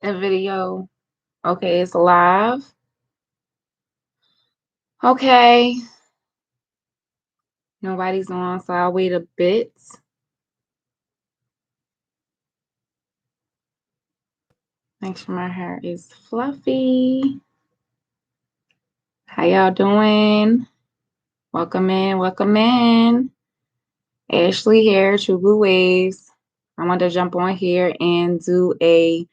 a video. Okay, it's live. Okay. Nobody's on, so I'll wait a bit. Make sure my hair is fluffy. How y'all doing? Welcome in, welcome in. Ashley here, TrueBluWaves. I want to jump on here and do a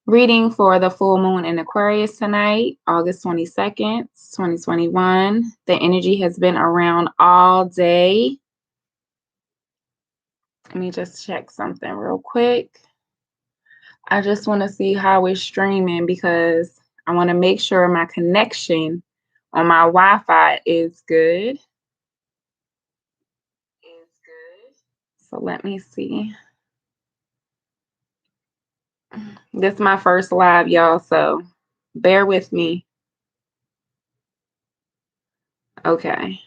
reading for the full moon in Aquarius tonight, August 22nd, 2021. The energy has been around all day. Let me just check something real quick. I just want to see how it's streaming because I want to make sure my connection on my Wi-Fi is good. So let me see. This is my first live, y'all, so bear with me. Okay.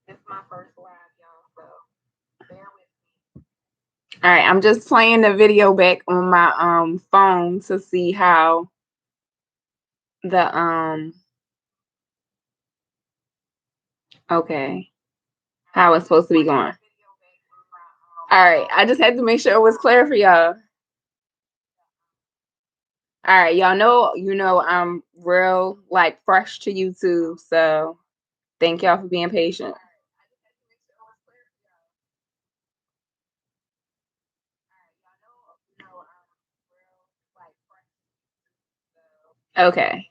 This is my first live, y'all, so bear with me. All right, I'm just playing the video back on my phone to see how the okay, how it's supposed to be going. All right, I just had to make sure it was clear for y'all. All right, y'all know, I'm real like fresh to YouTube, so thank y'all for being patient. Okay.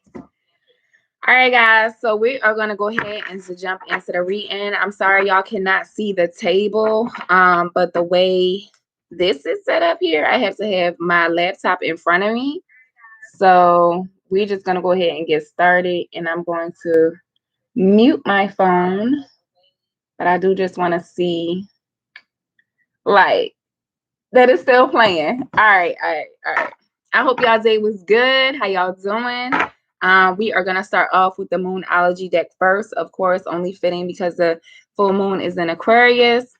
All right, guys, so we are going to go ahead and jump into the reading. I'm sorry y'all cannot see the table, but the way this is set up here, I have to have my laptop in front of me. So we're just going to go ahead and get started, and I'm going to mute my phone, but I do just want to see, like, that it's still playing. All right. I hope y'all day was good. How y'all doing? We are going to start off with the Moonology deck first. Of course, only fitting because the full moon is in Aquarius.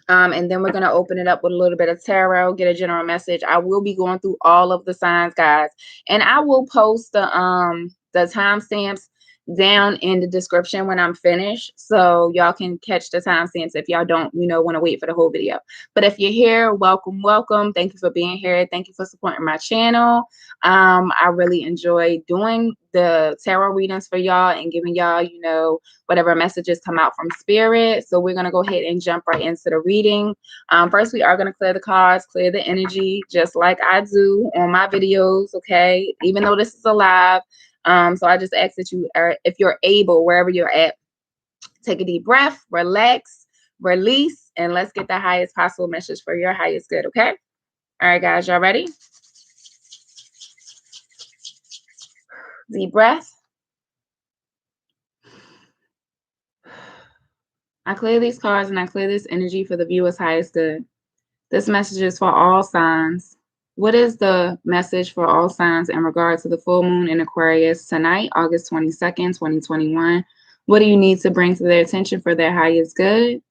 And then we're going to open it up with a little bit of tarot, get a general message. I will be going through all of the signs, guys. And I will post the timestamps down in the description when I'm finished, so y'all can catch the timestamps if y'all don't want to wait for the whole video. But if you're here, welcome. Thank you for being here. Thank you for supporting my channel. I really enjoy doing the tarot readings for y'all and giving y'all whatever messages come out from spirit. So we're going to go ahead and jump right into the reading. First, we are going to clear the cards, clear the energy, just like I do on my videos, okay? Even though this is a live. So I just ask that you, if you're able, wherever you're at, take a deep breath, relax, release, and let's get the highest possible message for your highest good, okay? All right, guys, y'all ready? Deep breath. I clear these cards and I clear this energy for the viewer's highest good. This message is for all signs. What is the message for all signs in regard to the full moon in Aquarius tonight, August 22nd, 2021? What do you need to bring to their attention for their highest good?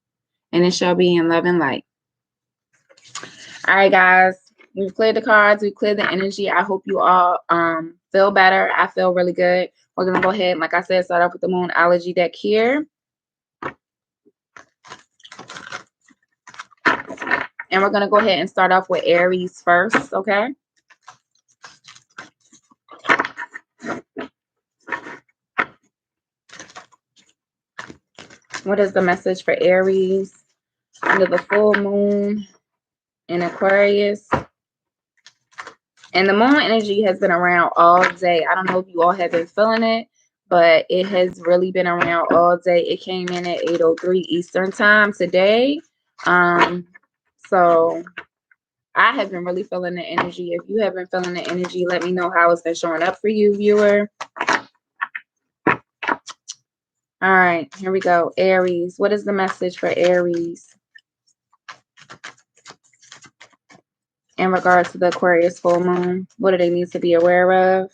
And it shall be in love and light. All right, guys. We've cleared the cards. We've cleared the energy. I hope you all feel better. I feel really good. We're going to go ahead and, like I said, start off with the Moonology deck here. And we're going to go ahead and start off with Aries first, okay? What is the message for Aries under the full moon in Aquarius? And the moon energy has been around all day. I don't know if you all have been feeling it, but it has really been around all day. It came in at 8:03 Eastern time today. So I have been really feeling the energy. If you have been feeling the energy, let me know how it's been showing up for you, viewer. All right, here we go. Aries. What is the message for Aries in regards to the Aquarius full moon? What do they need to be aware of?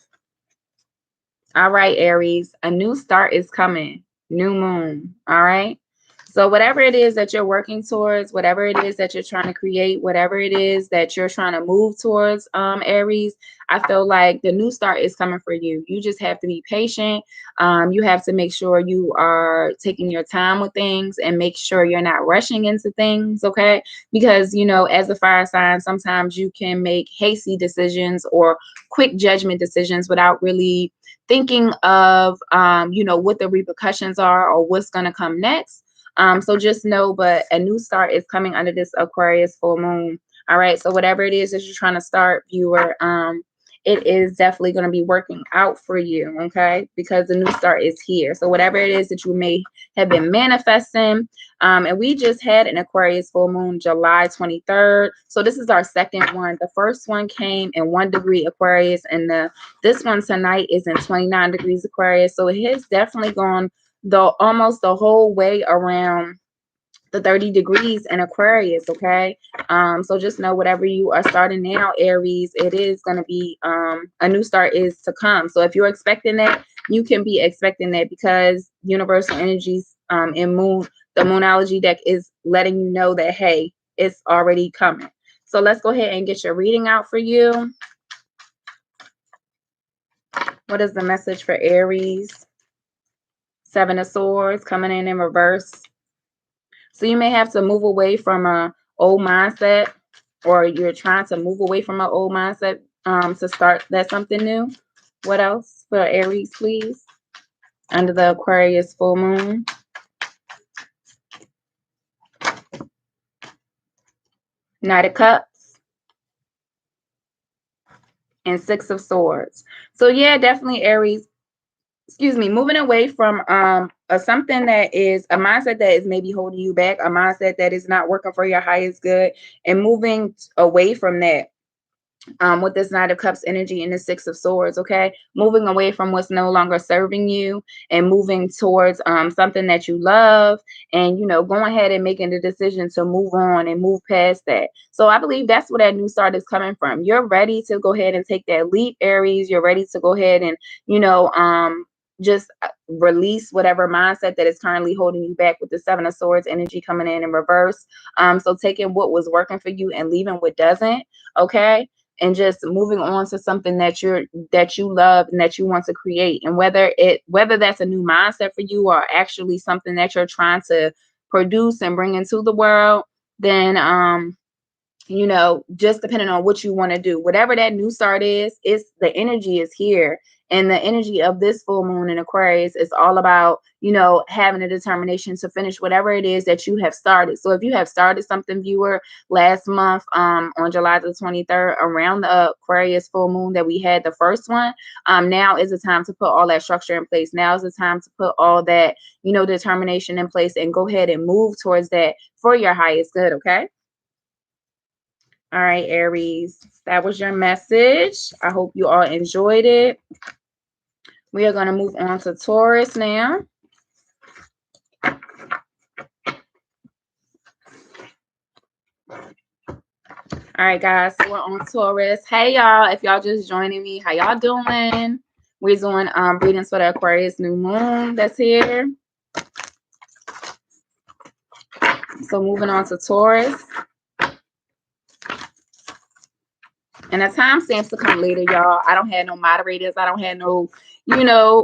All right, Aries. A new start is coming. New moon. All right. So whatever it is that you're working towards, whatever it is that you're trying to create, whatever it is that you're trying to move towards, Aries, I feel like the new start is coming for you. You just have to be patient. You have to make sure you are taking your time with things and make sure you're not rushing into things, okay? Because, you know, as a fire sign, sometimes you can make hasty decisions or quick judgment decisions without really thinking of, you know, what the repercussions are or what's going to come next. So just know, but a new start is coming under this Aquarius full moon. All right. So whatever it is that you're trying to start, viewer, it is definitely going to be working out for you. Okay. Because the new start is here. So whatever it is that you may have been manifesting, and we just had an Aquarius full moon July 23rd. So this is our second one. The first one came in 1 degree Aquarius, and this one tonight is in 29 degrees Aquarius. So it has definitely gone almost the whole way around the 30 degrees in Aquarius, okay? So just know whatever you are starting now, Aries, it is going to be a new start is to come. So if you're expecting that, you can be expecting that, because universal energies in the Moonology deck is letting you know that, hey, it's already coming. So let's go ahead and get your reading out for you. What is the message for Aries? 7 of Swords coming in reverse. So you may have to move away from an old mindset, or you're trying to move away from an old mindset to start something new. What else for Aries, please? Under the Aquarius full moon. Knight of Cups and 6 of Swords. So yeah, definitely Aries, moving away from something that is a mindset that is maybe holding you back, a mindset that is not working for your highest good, and moving away from that with this Knight of Cups energy and the 6 of Swords, okay? Moving away from what's no longer serving you and moving towards something that you love, and, you know, going ahead and making the decision to move on and move past that. So I believe that's where that new start is coming from. You're ready to go ahead and take that leap, Aries. You're ready to go ahead and, you know, just release whatever mindset that is currently holding you back with the 7 of Swords energy coming in reverse. So taking what was working for you and leaving what doesn't, okay? And just moving on to something that you love and that you want to create. And whether that's a new mindset for you or actually something that you're trying to produce and bring into the world, then you know, just depending on what you want to do, whatever that new start is, the energy is here. And the energy of this full moon in Aquarius is all about, you know, having a determination to finish whatever it is that you have started. So if you have started something, viewer, last month on July the 23rd, around the Aquarius full moon that we had, the first one, now is the time to put all that structure in place. Now is the time to put all that, you know, determination in place and go ahead and move towards that for your highest good, okay? All right, Aries, that was your message. I hope you all enjoyed it. We are going to move on to Taurus now. All right, guys, so we're on Taurus. Hey, y'all, if y'all just joining me, how y'all doing? We're doing readings for the Aquarius new moon that's here. So moving on to Taurus. And the time stamps to come later, y'all. I don't have no moderators. I don't have no, you know,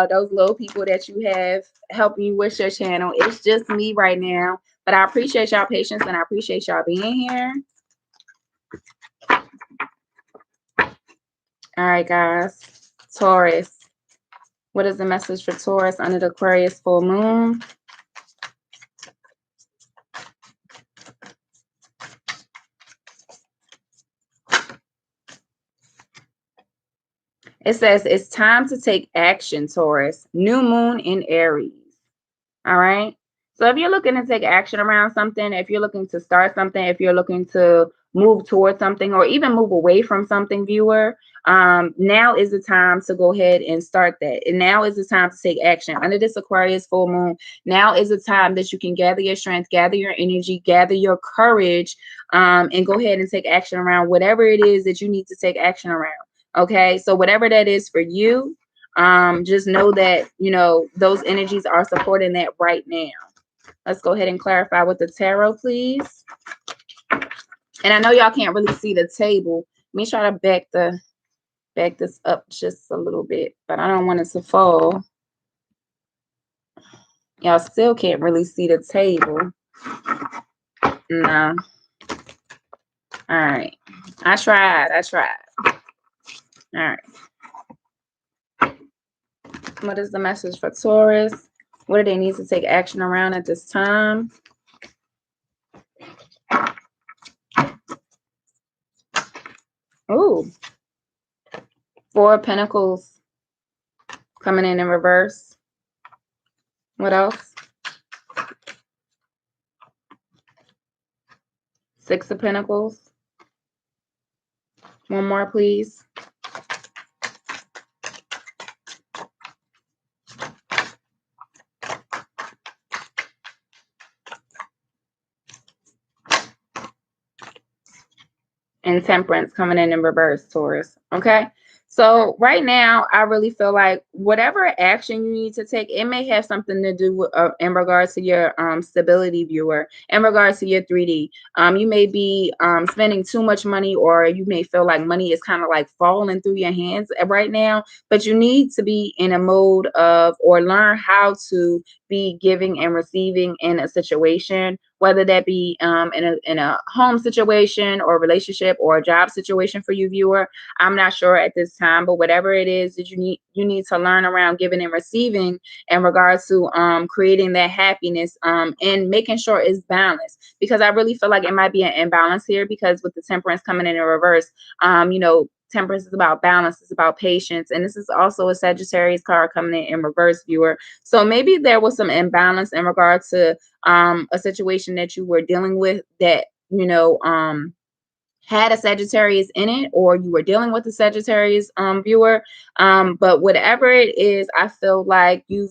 those little people that you have helping you with your channel. It's just me right now. But I appreciate y'all patience and I appreciate y'all being here. All right, guys. Taurus. What is the message for Taurus under the Aquarius full moon? It says it's time to take action, Taurus. New moon in Aries. All right. So if you're looking to take action around something, if you're looking to start something, if you're looking to move towards something or even move away from something, viewer, now is the time to go ahead and start that. And now is the time to take action. Under this Aquarius full moon, now is the time that you can gather your strength, gather your energy, gather your courage, and go ahead and take action around whatever it is that you need to take action around. Okay, so whatever that is for you, just know that, you know, those energies are supporting that right now. Let's go ahead and clarify with the tarot, please. And I know y'all can't really see the table. Let me try to back this up just a little bit, but I don't want it to fall. Y'all still can't really see the table. No. All right. I tried. All right. What is the message for Taurus? What do they need to take action around at this time? Ooh. 4 of Pentacles coming in reverse. What else? 6 of Pentacles. One more, please. And Temperance coming in reverse, Taurus. Okay. So right now, I really feel like whatever action you need to take, it may have something to do with in regards to your stability, viewer, in regards to your 3D. You may be spending too much money, or you may feel like money is kind of like falling through your hands right now, but you need to be in a mode of, or learn how to be giving and receiving in a situation, whether that be in a home situation or relationship or a job situation for you, viewer. I'm not sure at this time, but whatever it is that you need to learn around giving and receiving in regards to creating that happiness and making sure it's balanced, because I really feel like it might be an imbalance here, because with the Temperance coming in reverse, you know, Temperance is about balance, it's about patience, and this is also a Sagittarius card coming in reverse, viewer. So maybe there was some imbalance in regards to a situation that you were dealing with that, you know, had a Sagittarius in it, or you were dealing with a Sagittarius viewer. But whatever it is, I feel like you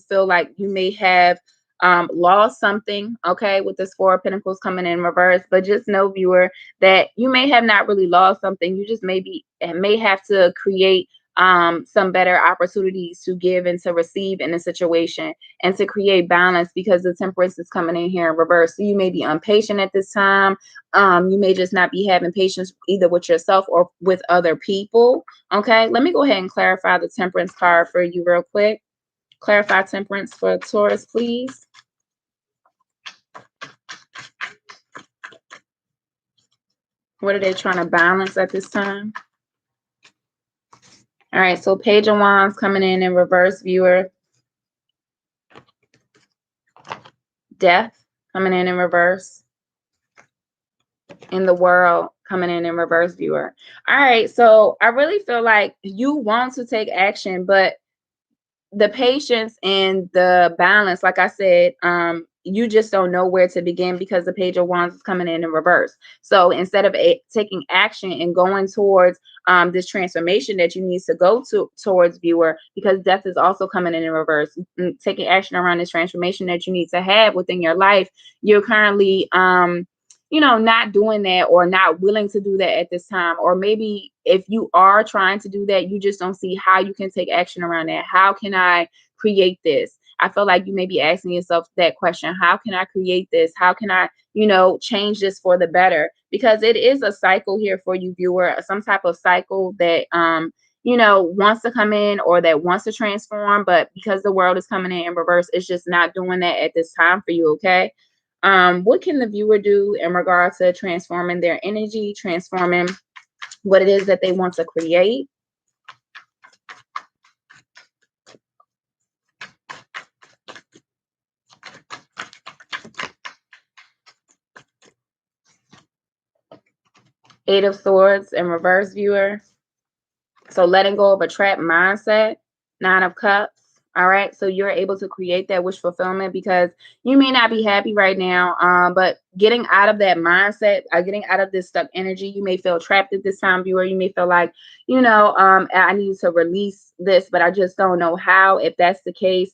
may have lost something, okay, with this 4 of Pentacles coming in reverse. But just know, viewer, that you may have not really lost something. You just may have to create some better opportunities to give and to receive in a situation, and to create balance, because the Temperance is coming in here in reverse. So you may be impatient at this time. You may just not be having patience either with yourself or with other people. Okay, let me go ahead and clarify the Temperance card for you real quick. Clarify Temperance for Taurus, please. What are they trying to balance at this time? All right, so Page of Wands coming in reverse, viewer. Death coming in reverse. In the World coming in reverse, viewer. All right, so I really feel like you want to take action, but the patience and the balance, like I said, you just don't know where to begin, because the Page of Wands is coming in reverse. So instead of taking action and going towards this transformation that you need to go towards, viewer, because Death is also coming in reverse, taking action around this transformation that you need to have within your life, you're currently you know, not doing that, or not willing to do that at this time. Or maybe if you are trying to do that, you just don't see how you can take action around that. How can I create this? I feel like you may be asking yourself that question. How can I create this? How can I, you know, change this for the better? Because it is a cycle here for you, viewer, some type of cycle that, you know, wants to come in, or that wants to transform. But because the world is coming in reverse, it's just not doing that at this time for you. Okay. What can the viewer do in regards to transforming their energy, transforming what it is that they want to create? Eight of Swords in reverse, viewer. So letting go of a trapped mindset. 9 of Cups. All right, so you're able to create that wish fulfillment, because you may not be happy right now, but getting out of that mindset, getting out of this stuck energy, you may feel trapped at this time, viewer. You may feel like, you know, I need to release this, but I just don't know how. If that's the case,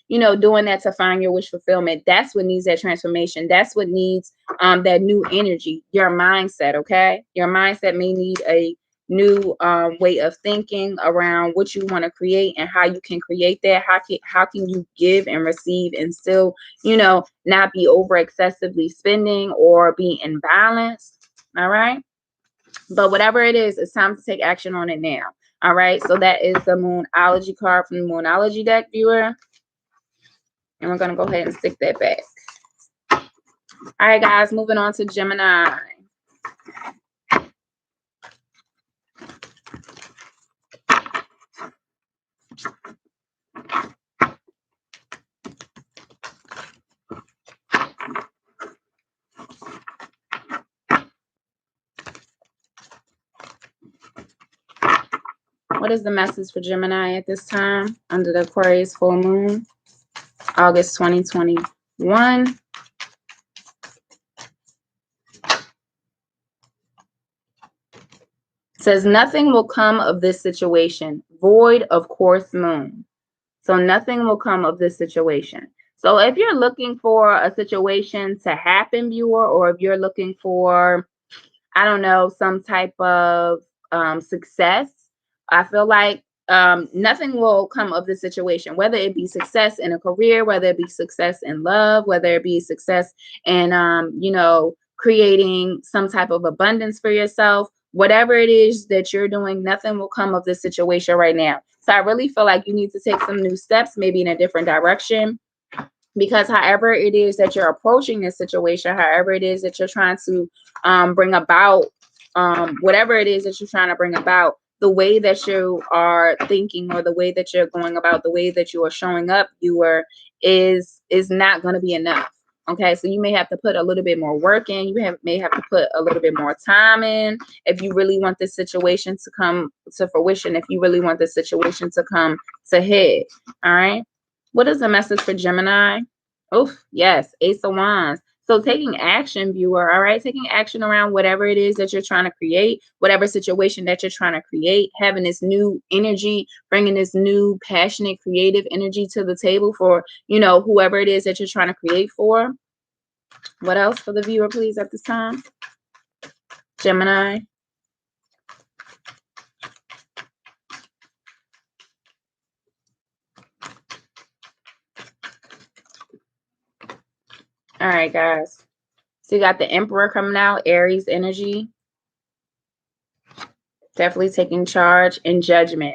you know, doing that to find your wish fulfillment, that's what needs that transformation. That's what needs that new energy, your mindset, okay? Your mindset may need a new way of thinking around what you want to create and how you can create that. How can you give and receive and still, you know, not be over excessively spending or be imbalanced. All right. But whatever it is, it's time to take action on it now. All right. So that is the Moonology card from the Moonology deck, viewer. And we're going to go ahead and stick that back. All right, guys, moving on to Gemini. What is the message for Gemini at this time under the Aquarius full moon, August 2021? It says nothing will come of this situation, void of course moon. So nothing will come of this situation. So if you're looking for a situation to happen, viewer, or if you're looking for, I don't know, some type of success, I feel like nothing will come of this situation, whether it be success in a career, whether it be success in love, whether it be success in, you know, creating some type of abundance for yourself. Whatever it is that you're doing, nothing will come of this situation right now. So I really feel like you need to take some new steps, maybe in a different direction, because however it is that you're approaching this situation, however it is that you're trying to bring about whatever it is that you're trying to bring about, the way that you are thinking or the way that you're going about, the way that you are showing up, is not going to be enough. Okay, so you may have to put a little bit more work in. May have to put a little bit more time in if you really want this situation to come to fruition, if you really want this situation to come to head. All right. What is the message for Gemini? Oh, yes, Ace of Wands. So taking action, viewer, all right? Taking action around whatever it is that you're trying to create, whatever situation that you're trying to create, having this new energy, bringing this new passionate, creative energy to the table for, you know, whoever it is that you're trying to create for. What else for the viewer, please, at this time? Gemini. All right, guys. So you got the Emperor coming out, Aries energy. Definitely taking charge and judgment.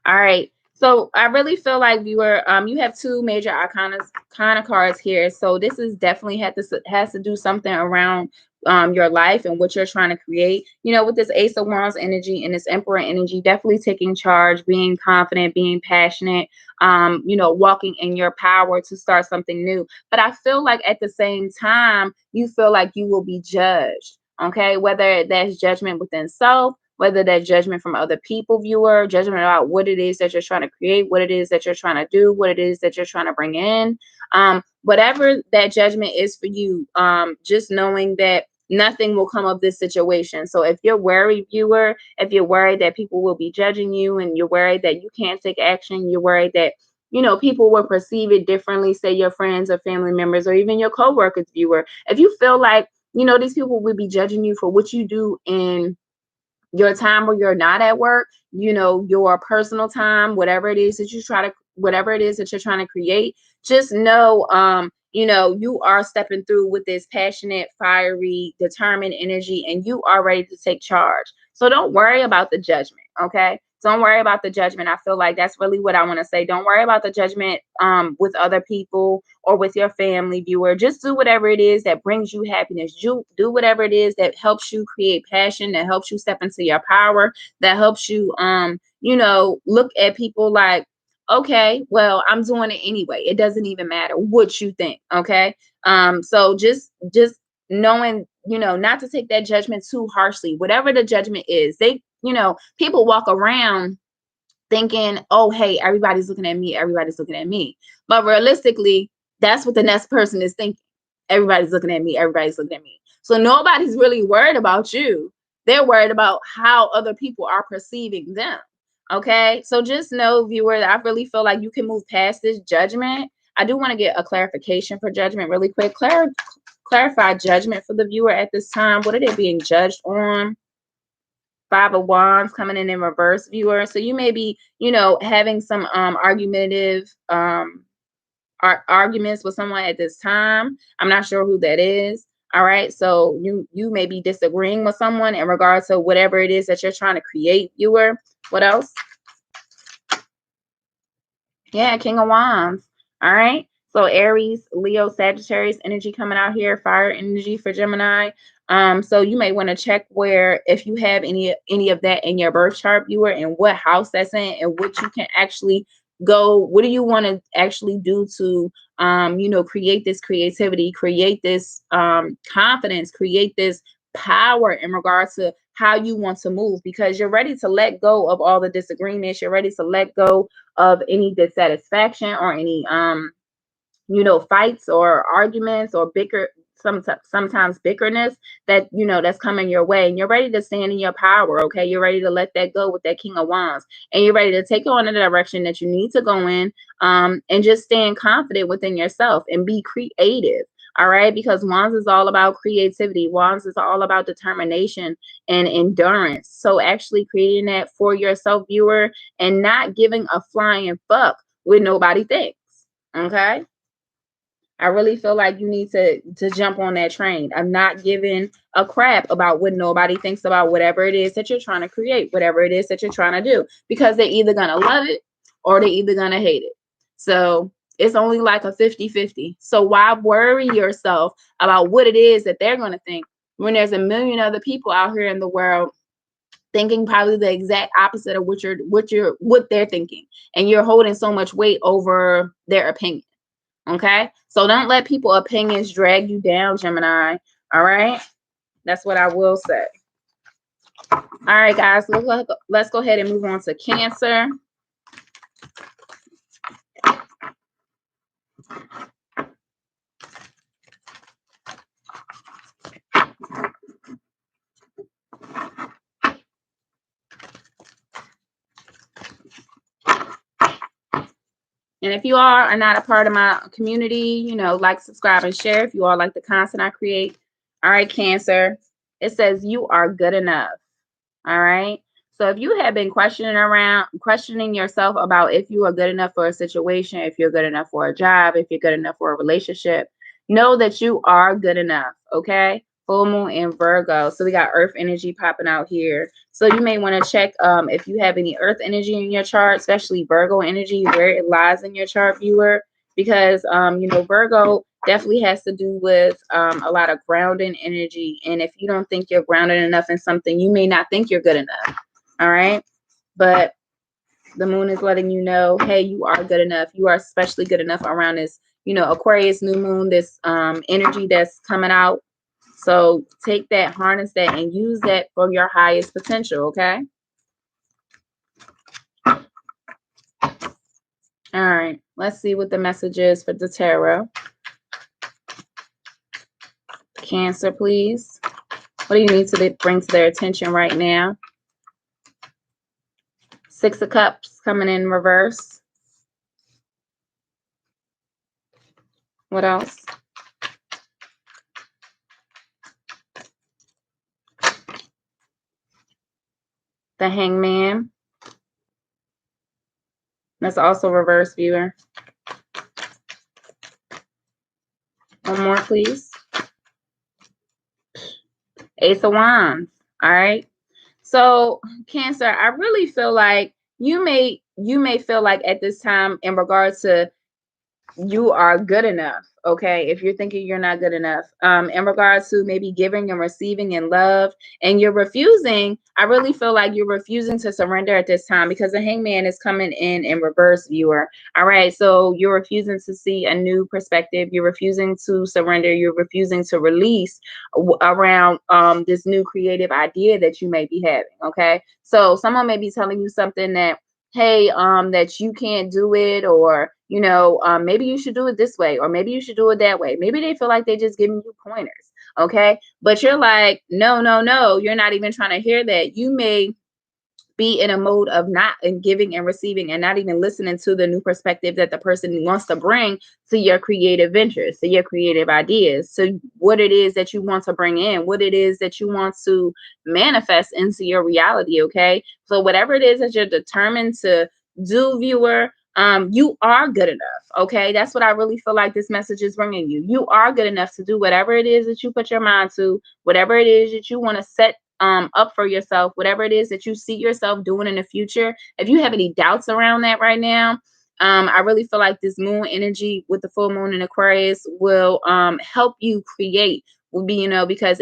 All right. So I really feel like viewer, you have two major arcana cards here. So this is definitely has to do something around your life and what you're trying to create. You know, with this Ace of Wands energy and this Emperor energy, definitely taking charge, being confident, being passionate, you know, walking in your power to start something new. But I feel like at the same time, you feel like you will be judged. Okay, whether that's judgment within self, whether that's judgment from other people, viewer, judgment about what it is that you're trying to create, what it is that you're trying to do, what it is that you're trying to bring in. Whatever that judgment is for you, just knowing that nothing will come of this situation. So if you're worried, viewer, if you're worried that people will be judging you and you're worried that you can't take action, you're worried that, you know, people will perceive it differently, say your friends or family members or even your coworkers, viewer. If you feel like, you know, these people will be judging you for what you do in your time where you're not at work, you know, your personal time, whatever it is that whatever it is that you're trying to create, just know, you know, you are stepping through with this passionate, fiery, determined energy, and you are ready to take charge. So don't worry about the judgment. Okay. Don't worry about the judgment. I feel like that's really what I want to say. Don't worry about the judgment with other people or with your family, viewer. Just do whatever it is that brings you happiness. Do whatever it is that helps you create passion, that helps you step into your power, that helps you, you know, look at people like, okay, well, I'm doing it anyway. It doesn't even matter what you think. Okay. So just knowing, you know, not to take that judgment too harshly. Whatever the judgment is, you know, people walk around thinking, oh, hey, everybody's looking at me. Everybody's looking at me. But realistically, that's what the next person is thinking. Everybody's looking at me. Everybody's looking at me. So nobody's really worried about you. They're worried about how other people are perceiving them. Okay. So just know, viewer, that I really feel like you can move past this judgment. I do want to get a clarification for judgment really quick. Clarify judgment for the viewer at this time. What are they being judged on? Five of Wands coming in reverse, viewer. So you may be, you know, having some argumentative arguments with someone at this time. I'm not sure who that is. All right. So you may be disagreeing with someone in regards to whatever it is that you're trying to create, viewer. What else? Yeah, King of Wands. All right. So Aries, Leo, Sagittarius energy coming out here, fire energy for Gemini. So you may want to check where, if you have any of that in your birth chart, viewer, and what house that's in, and what you can actually go, what do you want to actually do to you know, create this creativity, create this confidence, create this power in regards to how you want to move, because you're ready to let go of all the disagreements, you're ready to let go of any dissatisfaction or any you know, fights or arguments or sometimes bickerness that, you know, that's coming your way, and you're ready to stand in your power. Okay, you're ready to let that go with that King of Wands, and you're ready to take it on the direction that you need to go in, and just stand confident within yourself and be creative. All right, because Wands is all about creativity. Wands is all about determination and endurance. So actually creating that for yourself, viewer, and not giving a flying fuck what nobody thinks. Okay, I really feel like you need to jump on that train. I'm not giving a crap about what nobody thinks about whatever it is that you're trying to create, whatever it is that you're trying to do, because they're either going to love it or they're either going to hate it. So it's only like a 50-50. So why worry yourself about what it is that they're going to think when there's a million other people out here in the world thinking probably the exact opposite of what they're thinking, and you're holding so much weight over their opinion. Okay, so don't let people opinions drag you down, Gemini. All right, that's what I will say. All right, guys, let's go ahead and move on to Cancer. And if you all are not a part of my community, you know, like, subscribe, and share if you all like the content I create. All right, Cancer, it says you are good enough. All right. So if you have been questioning yourself about if you are good enough for a situation, if you're good enough for a job, if you're good enough for a relationship, know that you are good enough. Okay. Full moon in Virgo. So we got earth energy popping out here. So you may want to check if you have any earth energy in your chart, especially Virgo energy, where it lies in your chart, viewer, because you know, Virgo definitely has to do with a lot of grounding energy. And if you don't think you're grounded enough in something, you may not think you're good enough. All right. But the moon is letting you know, hey, you are good enough. You are especially good enough around this, you know, Aquarius new moon, this energy that's coming out. So take that, harness that, and use that for your highest potential. Okay. All right. Let's see what the message is for the tarot. Cancer, please. What do you need to bring to their attention right now? Six of Cups coming in reverse. What else? The Hangman. That's also reverse, viewer. One more, please. Ace of Wands. All right. So, Cancer, I really feel like you may feel like at this time, in regards to you are good enough. Okay, if you're thinking you're not good enough, in regards to maybe giving and receiving and love, and you're refusing, I really feel like you're refusing to surrender at this time, because the Hangman is coming in reverse, viewer. All right, so you're refusing to see a new perspective, you're refusing to surrender, you're refusing to release around this new creative idea that you may be having. Okay, so someone may be telling you something that, hey, that you can't do it, or, you know, maybe you should do it this way, or maybe you should do it that way. Maybe they feel like they're just giving you pointers. Okay, but you're like, no, you're not even trying to hear that. You may be in a mode of not giving and receiving and not even listening to the new perspective that the person wants to bring to your creative ventures, to your creative ideas, to what it is that you want to bring in, what it is that you want to manifest into your reality. Okay, so whatever it is that you're determined to do, viewer, you are good enough. Okay, that's what I really feel like this message is bringing you. You are good enough to do whatever it is that you put your mind to, whatever it is that you want to set up for yourself, whatever it is that you see yourself doing in the future. If you have any doubts around that right now, I really feel like this moon energy with the full moon in Aquarius will help you create, because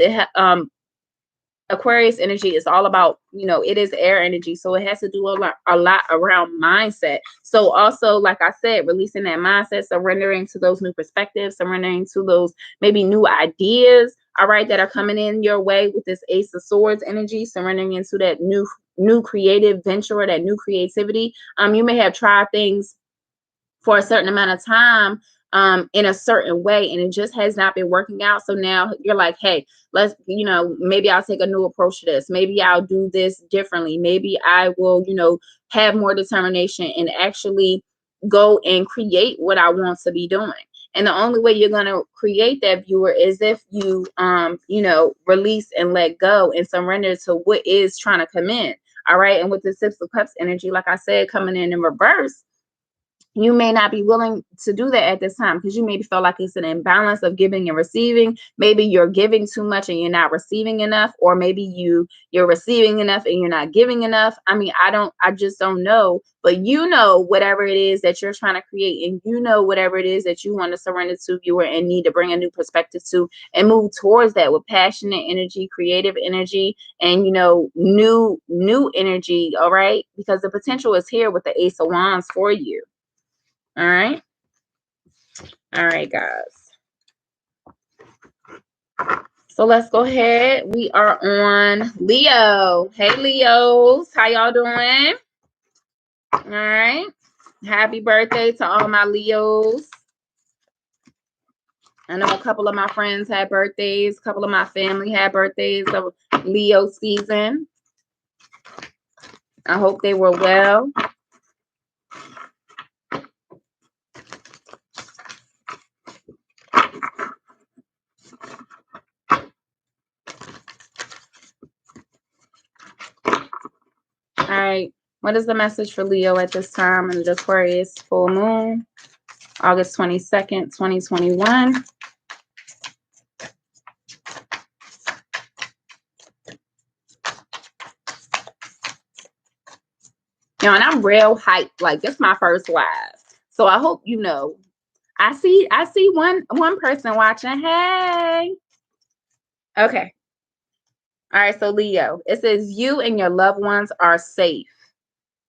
Aquarius energy is all about, it is air energy. So it has to do a lot around mindset. So also, like I said, releasing that mindset, surrendering to those new perspectives, surrendering to those maybe new ideas, all right, that are coming in your way with this Ace of Swords energy, surrendering into that new creative venture, or that new creativity. You may have tried things for a certain amount of time in a certain way, and it just has not been working out. So now you're like, hey, let's, maybe I'll take a new approach to this. Maybe I'll do this differently. Maybe I will, have more determination and actually go and create what I want to be doing. And the only way you're going to create that, viewer, is if you, release and let go and surrender to what is trying to come in. All right. And with the Six of Cups energy, like I said, coming in reverse, you may not be willing to do that at this time because you maybe feel like it's an imbalance of giving and receiving. Maybe you're giving too much and you're not receiving enough, or maybe you're receiving enough and you're not giving enough. I mean, I just don't know, but whatever it is that you're trying to create, and whatever it is that you want to surrender to, viewer, and need to bring a new perspective to, and move towards that with passionate energy, creative energy, and new energy. All right, because the potential is here with the Ace of Wands for you. All right, guys. So let's go ahead. We are on Leo. Hey, Leos. How y'all doing? All right. Happy birthday to all my Leos. I know a couple of my friends had birthdays. A couple of my family had birthdays of Leo season. I hope they were well. All right, what is the message for Leo at this time in the Aquarius full moon, August 22nd, 2021? And I'm real hyped. Like, this is my first live, so I hope I see one person watching. Hey, okay. All right, so Leo, it says you and your loved ones are safe.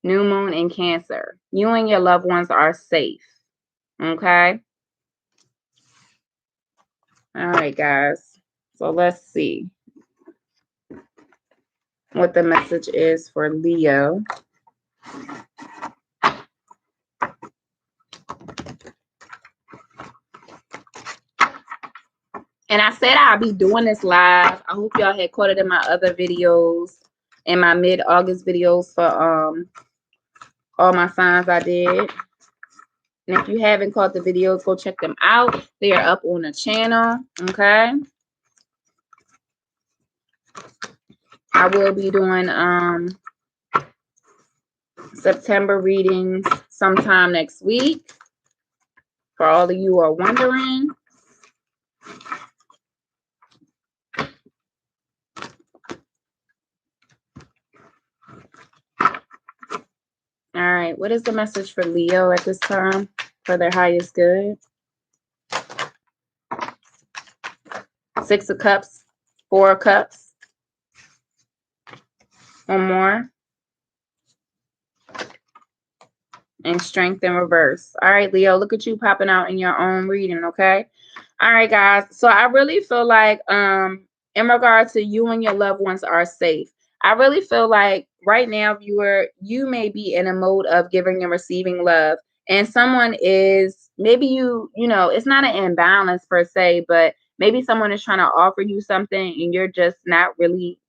New moon in Cancer. You and your loved ones are safe. Okay. All right, guys. So let's see what the message is for Leo. And I said I'll be doing this live. I hope y'all had caught it in my other videos, in my mid-August videos for all my signs I did. And if you haven't caught the videos, go check them out. They are up on the channel. Okay. I will be doing September readings sometime next week, for all of you who are wondering. All right, what is the message for Leo at this time for their highest good? Six of Cups, Four of Cups. One more. And Strength in reverse. All right, Leo, look at you popping out in your own reading, okay? All right, guys. So I really feel like in regard to you and your loved ones are safe. I really feel like right now, viewer, you may be in a mode of giving and receiving love. And someone is, maybe it's not an imbalance per se, but maybe someone is trying to offer you something and you're just not really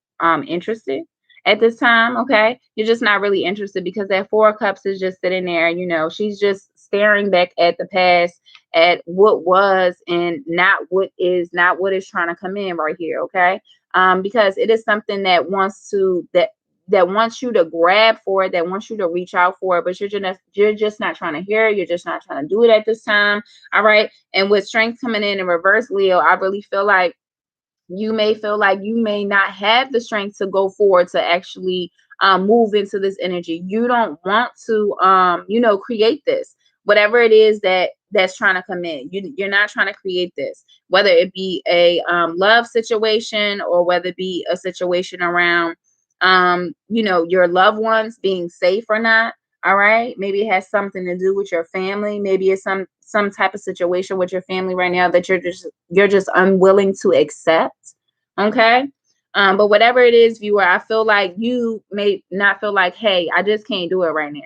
interested. at this time, okay? You're just not really interested because that Four of Cups is just sitting there, you know, she's just staring back at the past, at what was, and not what is trying to come in right here, okay? Because it is something that wants to, that wants you to grab for it, that wants you to reach out for it, but you're just not trying to hear it. You're just not trying to do it at this time. All right. And with Strength coming in reverse, Leo, I really feel like you may feel like you may not have the strength to go forward to actually move into this energy. You don't want to you know, create this, whatever it is that's trying to come in. You're not trying to create this, whether it be a love situation, or whether it be a situation around you know, your loved ones being safe or not. All right, maybe it has something to do with your family. Maybe it's some type of situation with your family right now that you're just unwilling to accept. Okay. But whatever it is, viewer, I feel like you may not feel like, hey, I just can't do it right now.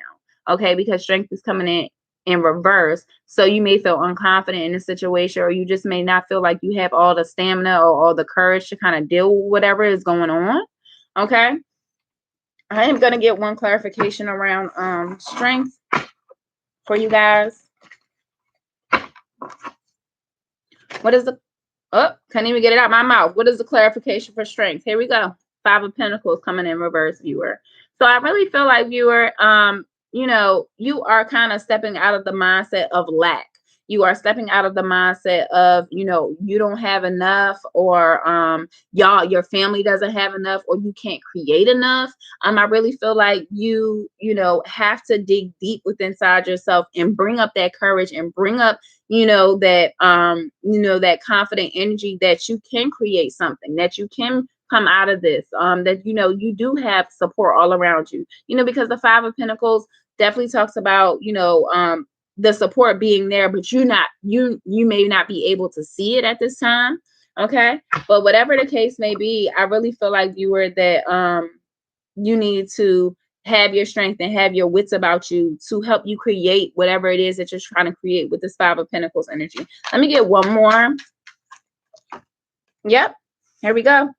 Okay, because Strength is coming in reverse. So you may feel unconfident in the situation, or you just may not feel like you have all the stamina or all the courage to kind of deal with whatever is going on. Okay. I am going to get one clarification around Strength for you guys. What is the, oh, can't even get it out my mouth. What is the clarification for Strength? Here we go. Five of Pentacles coming in reverse, viewer. So I really feel like, viewer, you know, you are kind of stepping out of the mindset of lack. You are stepping out of the mindset of, you know, you don't have enough, or your family doesn't have enough, or you can't create enough. I really feel like you know, have to dig deep within inside yourself and bring up that courage, and bring up, you know, that that confident energy that you can create something, that you can come out of this, that, you know, you do have support all around you, you know, because the Five of Pentacles definitely talks about, you know, the support being there, but you may not be able to see it at this time. Okay. But whatever the case may be, I really feel like, viewer, that you need to have your strength and have your wits about you to help you create whatever it is that you're trying to create with this Five of Pentacles energy. Let me get one more. Yep. Here we go.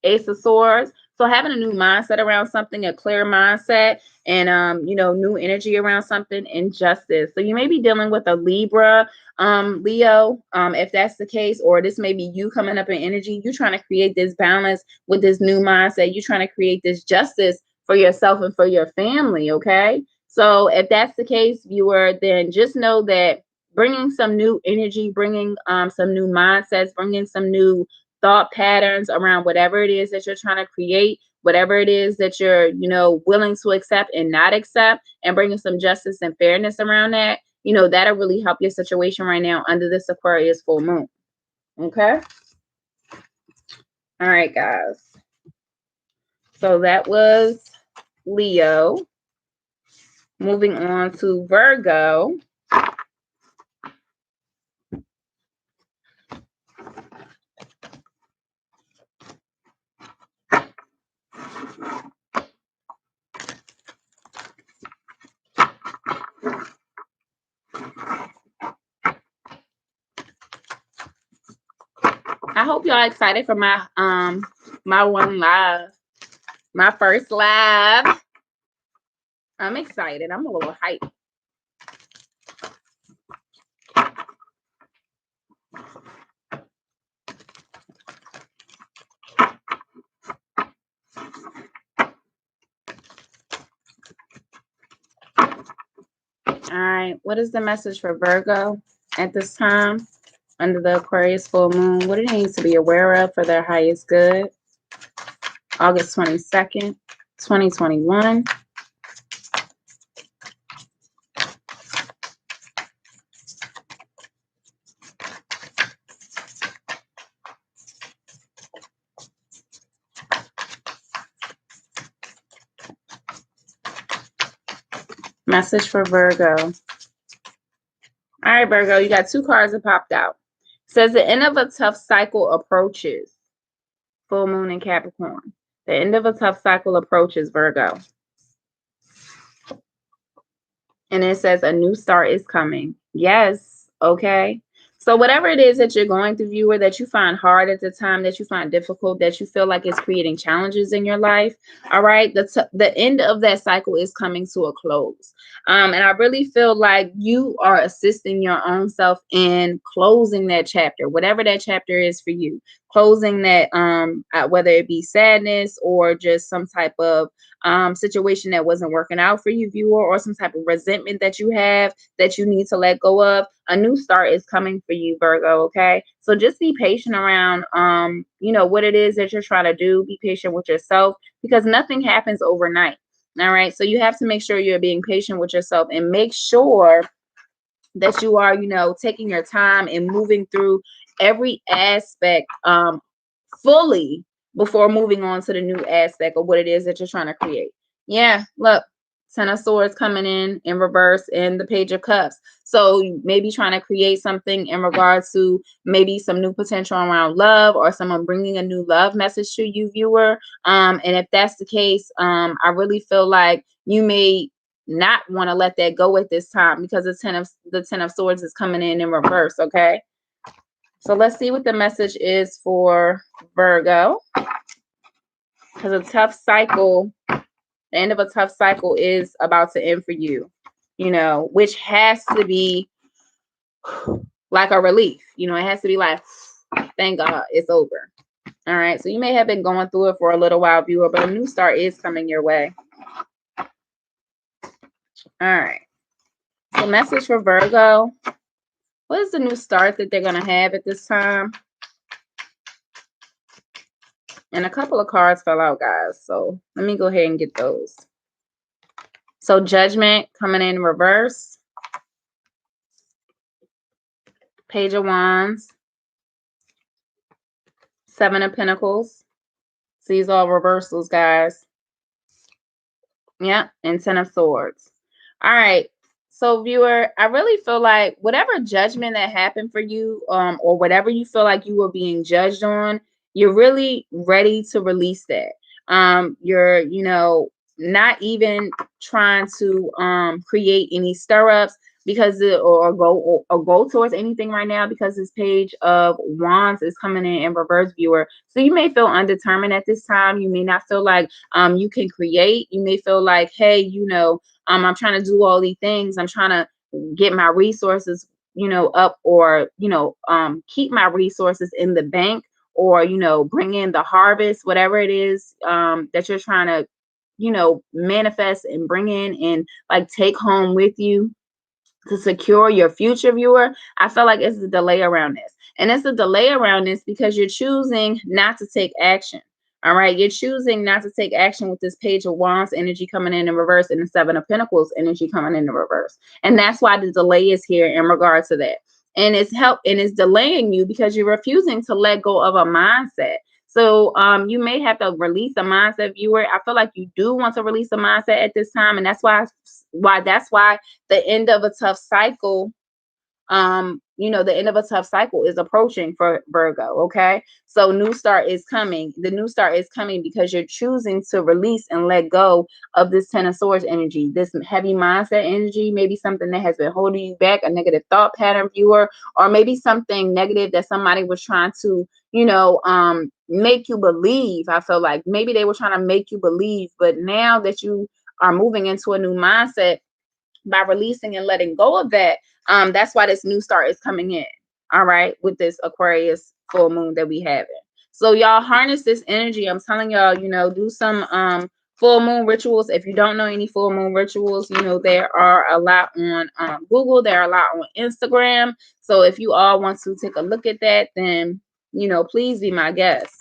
Ace of Swords. So having a new mindset around something, a clear mindset, and you know, new energy around something, and justice. So you may be dealing with a Libra, Leo, if that's the case, or this may be you coming up in energy. You're trying to create this balance with this new mindset. You're trying to create this justice for yourself and for your family. Okay. So if that's the case, viewer, then just know that bringing some new energy, bringing some new mindsets, bringing some new thought patterns around whatever it is that you're trying to create, whatever it is that you're, you know, willing to accept and not accept, and bringing some justice and fairness around that, you know, that'll really help your situation right now under this Aquarius full moon. Okay. All right, guys. So that was Leo. Moving on to Virgo. I hope y'all excited for my my one live, my first live. I'm excited. I'm a little hyped. All right, what is the message for Virgo at this time under the Aquarius full moon? What it needs to be aware of for their highest good? August 22nd, 2021. Message for Virgo. All right, Virgo, you got two cards that popped out. It says the end of a tough cycle approaches. Full moon in Capricorn. The end of a tough cycle approaches, Virgo. And it says a new start is coming. Yes. Okay. So whatever it is that you're going through, viewer, that you find hard at the time, that you find difficult, that you feel like it's creating challenges in your life, all right, the end of that cycle is coming to a close. And I really feel like you are assisting your own self in closing that chapter, whatever that chapter is for you, closing that, whether it be sadness or just some type of situation that wasn't working out for you, viewer, or some type of resentment that you have that you need to let go of. A new start is coming for you, Virgo. Okay, so just be patient around what it is that you're trying to do. Be patient with yourself, because nothing happens overnight. All right, so you have to make sure you're being patient with yourself and make sure that you are taking your time and moving through every aspect fully before moving on to the new aspect of what it is that you're trying to create. Yeah, look, Ten of Swords coming in reverse, and the Page of Cups. So maybe trying to create something in regards to maybe some new potential around love, or someone bringing a new love message to you, viewer. And if that's the case, I really feel like you may not want to let that go at this time, because the Ten of Swords is coming in reverse. Okay, so let's see what the message is for Virgo, because a tough cycle, the end of a tough cycle is about to end for you, which has to be like a relief. It has to be like, thank God it's over. All right, so you may have been going through it for a little while, viewer, but a new start is coming your way. All right, so message for Virgo. What is the new start that they're going to have at this time? And a couple of cards fell out, guys. So let me go ahead and get those. So Judgment coming in reverse. Page of Wands. Seven of Pentacles. So these all reversals, guys. Yeah, and Ten of Swords. All right. So viewer, I really feel like whatever judgment that happened for you, or whatever you feel like you were being judged on, you're really ready to release that. You're, not even trying to create any stir-ups, because or go towards anything right now, because this Page of Wands is coming in reverse, viewer. So you may feel undetermined at this time. You may not feel like you can create. You may feel like, hey, I'm trying to do all these things. I'm trying to get my resources, up, or, keep my resources in the bank, or, bring in the harvest, whatever it is that you're trying to, manifest and bring in and like take home with you to secure your future, viewer. I feel like it's a delay around this. And it's a delay around this because you're choosing not to take action. All right. You're choosing not to take action with this Page of Wands energy coming in reverse, and the Seven of Pentacles energy coming in reverse. And that's why the delay is here in regard to that. And it's delaying you because you're refusing to let go of a mindset. So you may have to release a mindset, viewer. I feel like you do want to release a mindset at this time. And that's why the end of a tough cycle, the end of a tough cycle is approaching for Virgo. Okay, so new start is coming. The new start is coming because you're choosing to release and let go of this Ten of Swords energy, this heavy mindset energy, maybe something that has been holding you back, a negative thought pattern, viewer, or maybe something negative that somebody was trying to, make you believe. I feel like maybe they were trying to make you believe, but now that you are moving into a new mindset, by releasing and letting go of that, that's why this new start is coming in. All right, with this Aquarius full moon that we have in. So y'all harness this energy. I'm telling y'all, do some full moon rituals. If you don't know any full moon rituals, there are a lot on Google. There are a lot on Instagram. So if you all want to take a look at that, then please be my guest.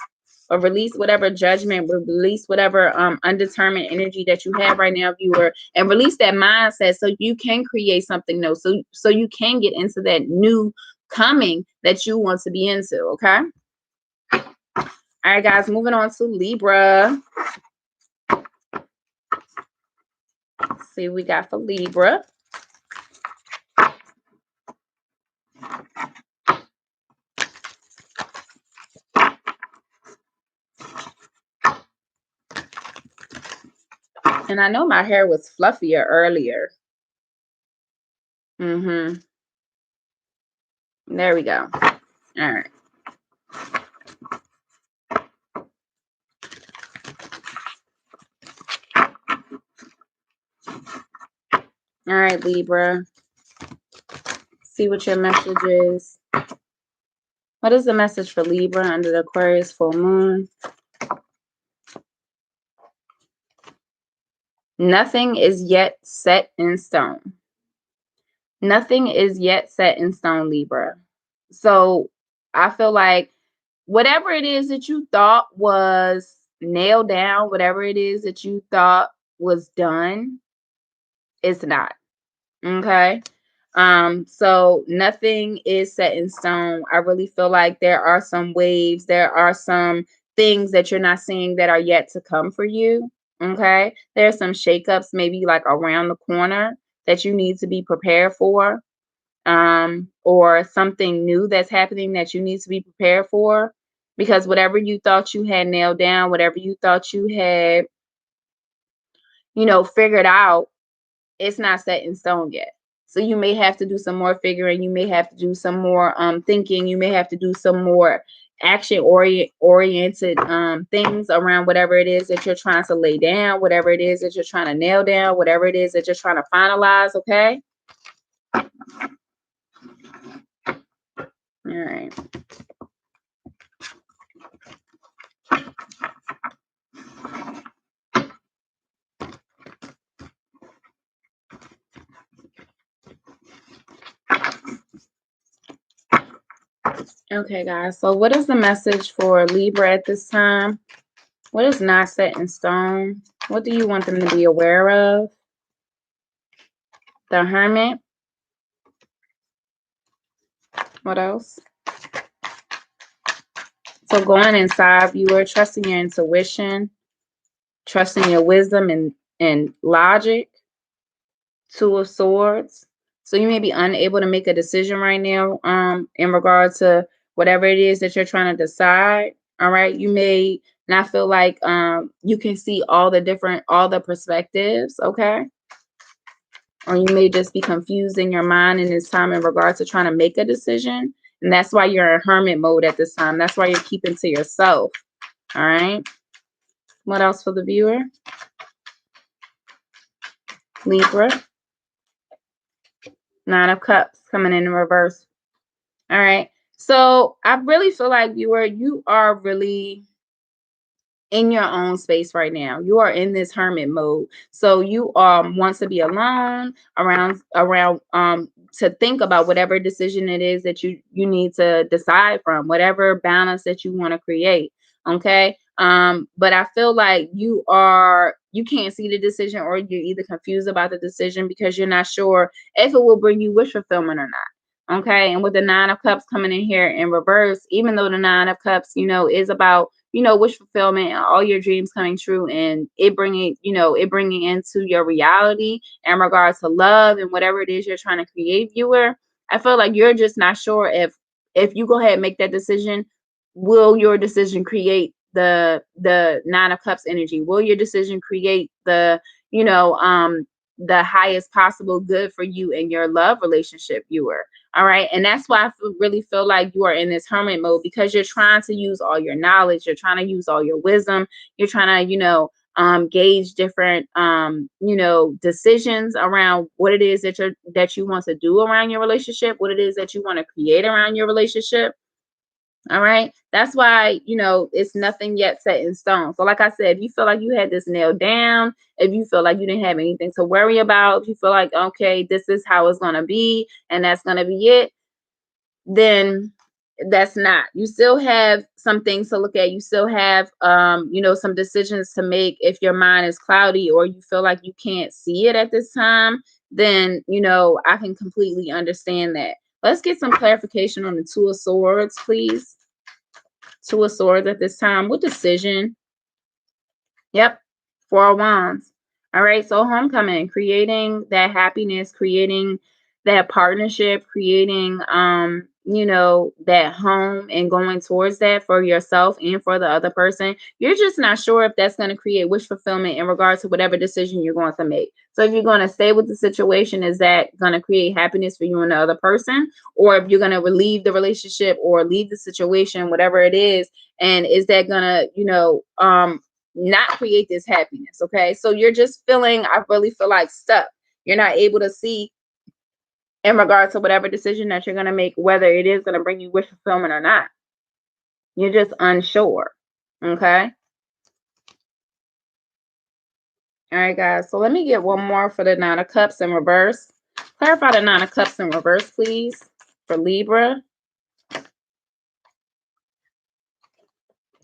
Or release whatever judgment, release whatever undetermined energy that you have right now, viewer, and release that mindset so you can create something new, so you can get into that new coming that you want to be into. Okay. All right, guys, moving on to Libra. Let's see what we got for Libra. And I know my hair was fluffier earlier. There we go. All right. All right, Libra. See what your message is. What is the message for Libra under the Aquarius full moon? Nothing is yet set in stone. Nothing is yet set in stone, Libra. So I feel like whatever it is that you thought was nailed down, whatever it is that you thought was done, it's not. Okay. So nothing is set in stone. I really feel like there are some waves, there are some things that you're not seeing that are yet to come for you. Okay. There's some shakeups maybe like around the corner that you need to be prepared for. Or something new that's happening that you need to be prepared for. Because whatever you thought you had nailed down, whatever you thought you had, figured out, it's not set in stone yet. So you may have to do some more figuring. You may have to do some more thinking. You may have to do some more action oriented things around whatever it is that you're trying to lay down, whatever it is that you're trying to nail down, whatever it is that you're trying to finalize. Okay. All right. Okay, guys. So what is the message for Libra at this time? What is not set in stone? What do you want them to be aware of? The Hermit. What else? So going inside, you are trusting your intuition, trusting your wisdom and logic. Two of Swords. So you may be unable to make a decision right now in regard to whatever it is that you're trying to decide. All right. You may not feel like you can see all the perspectives. Okay. Or you may just be confused in your mind in this time in regard to trying to make a decision. And that's why you're in hermit mode at this time. That's why you're keeping to yourself. All right. What else for the viewer? Libra. Nine of Cups coming in reverse. All right. So I really feel like you are really in your own space right now. You are in this hermit mode. So you want to be alone around to think about whatever decision it is that you need to decide from, whatever balance that you want to create. Okay. But I feel like you can't see the decision, or you're either confused about the decision because you're not sure if it will bring you wish fulfillment or not. Okay. And with the Nine of Cups coming in here in reverse, even though the Nine of Cups, is about wish fulfillment and all your dreams coming true, and it bringing into your reality in regards to love and whatever it is you're trying to create, viewer. I feel like you're just not sure if you go ahead and make that decision, will your decision create the Nine of Cups energy? Will your decision create the highest possible good for you in your love relationship, viewer? All right. And that's why I really feel like you are in this hermit mode, because you're trying to use all your knowledge. You're trying to use all your wisdom. You're trying to, gauge different, decisions around what it is that you want to do around your relationship, what it is that you want to create around your relationship. All right. That's why, it's nothing yet set in stone. So like I said, if you feel like you had this nailed down, if you feel like you didn't have anything to worry about, if you feel like, okay, this is how it's going to be, and that's going to be it, then that's not. You still have some things to look at. You still have, some decisions to make. If your mind is cloudy or you feel like you can't see it at this time, then, I can completely understand that. Let's get some clarification on the Two of Swords, please. Two of Swords at this time. What decision? Yep. Four of Wands. All right. So homecoming, creating that happiness, creating that partnership, creating you know, that home and going towards that for yourself and for the other person, you're just not sure if that's going to create wish fulfillment in regards to whatever decision you're going to make. So if you're going to stay with the situation, is that going to create happiness for you and the other person? Or if you're going to leave the relationship or leave the situation, whatever it is, and is that going to, you know, not create this happiness? Okay. So you're just feeling, I really feel like, stuck. You're not able to see in regards to whatever decision that you're going to make, whether it is going to bring you wish fulfillment or not. You're just unsure. Okay. All right, guys. So let me get one more for the Nine of Cups in reverse. Clarify the Nine of Cups in reverse, please, for Libra.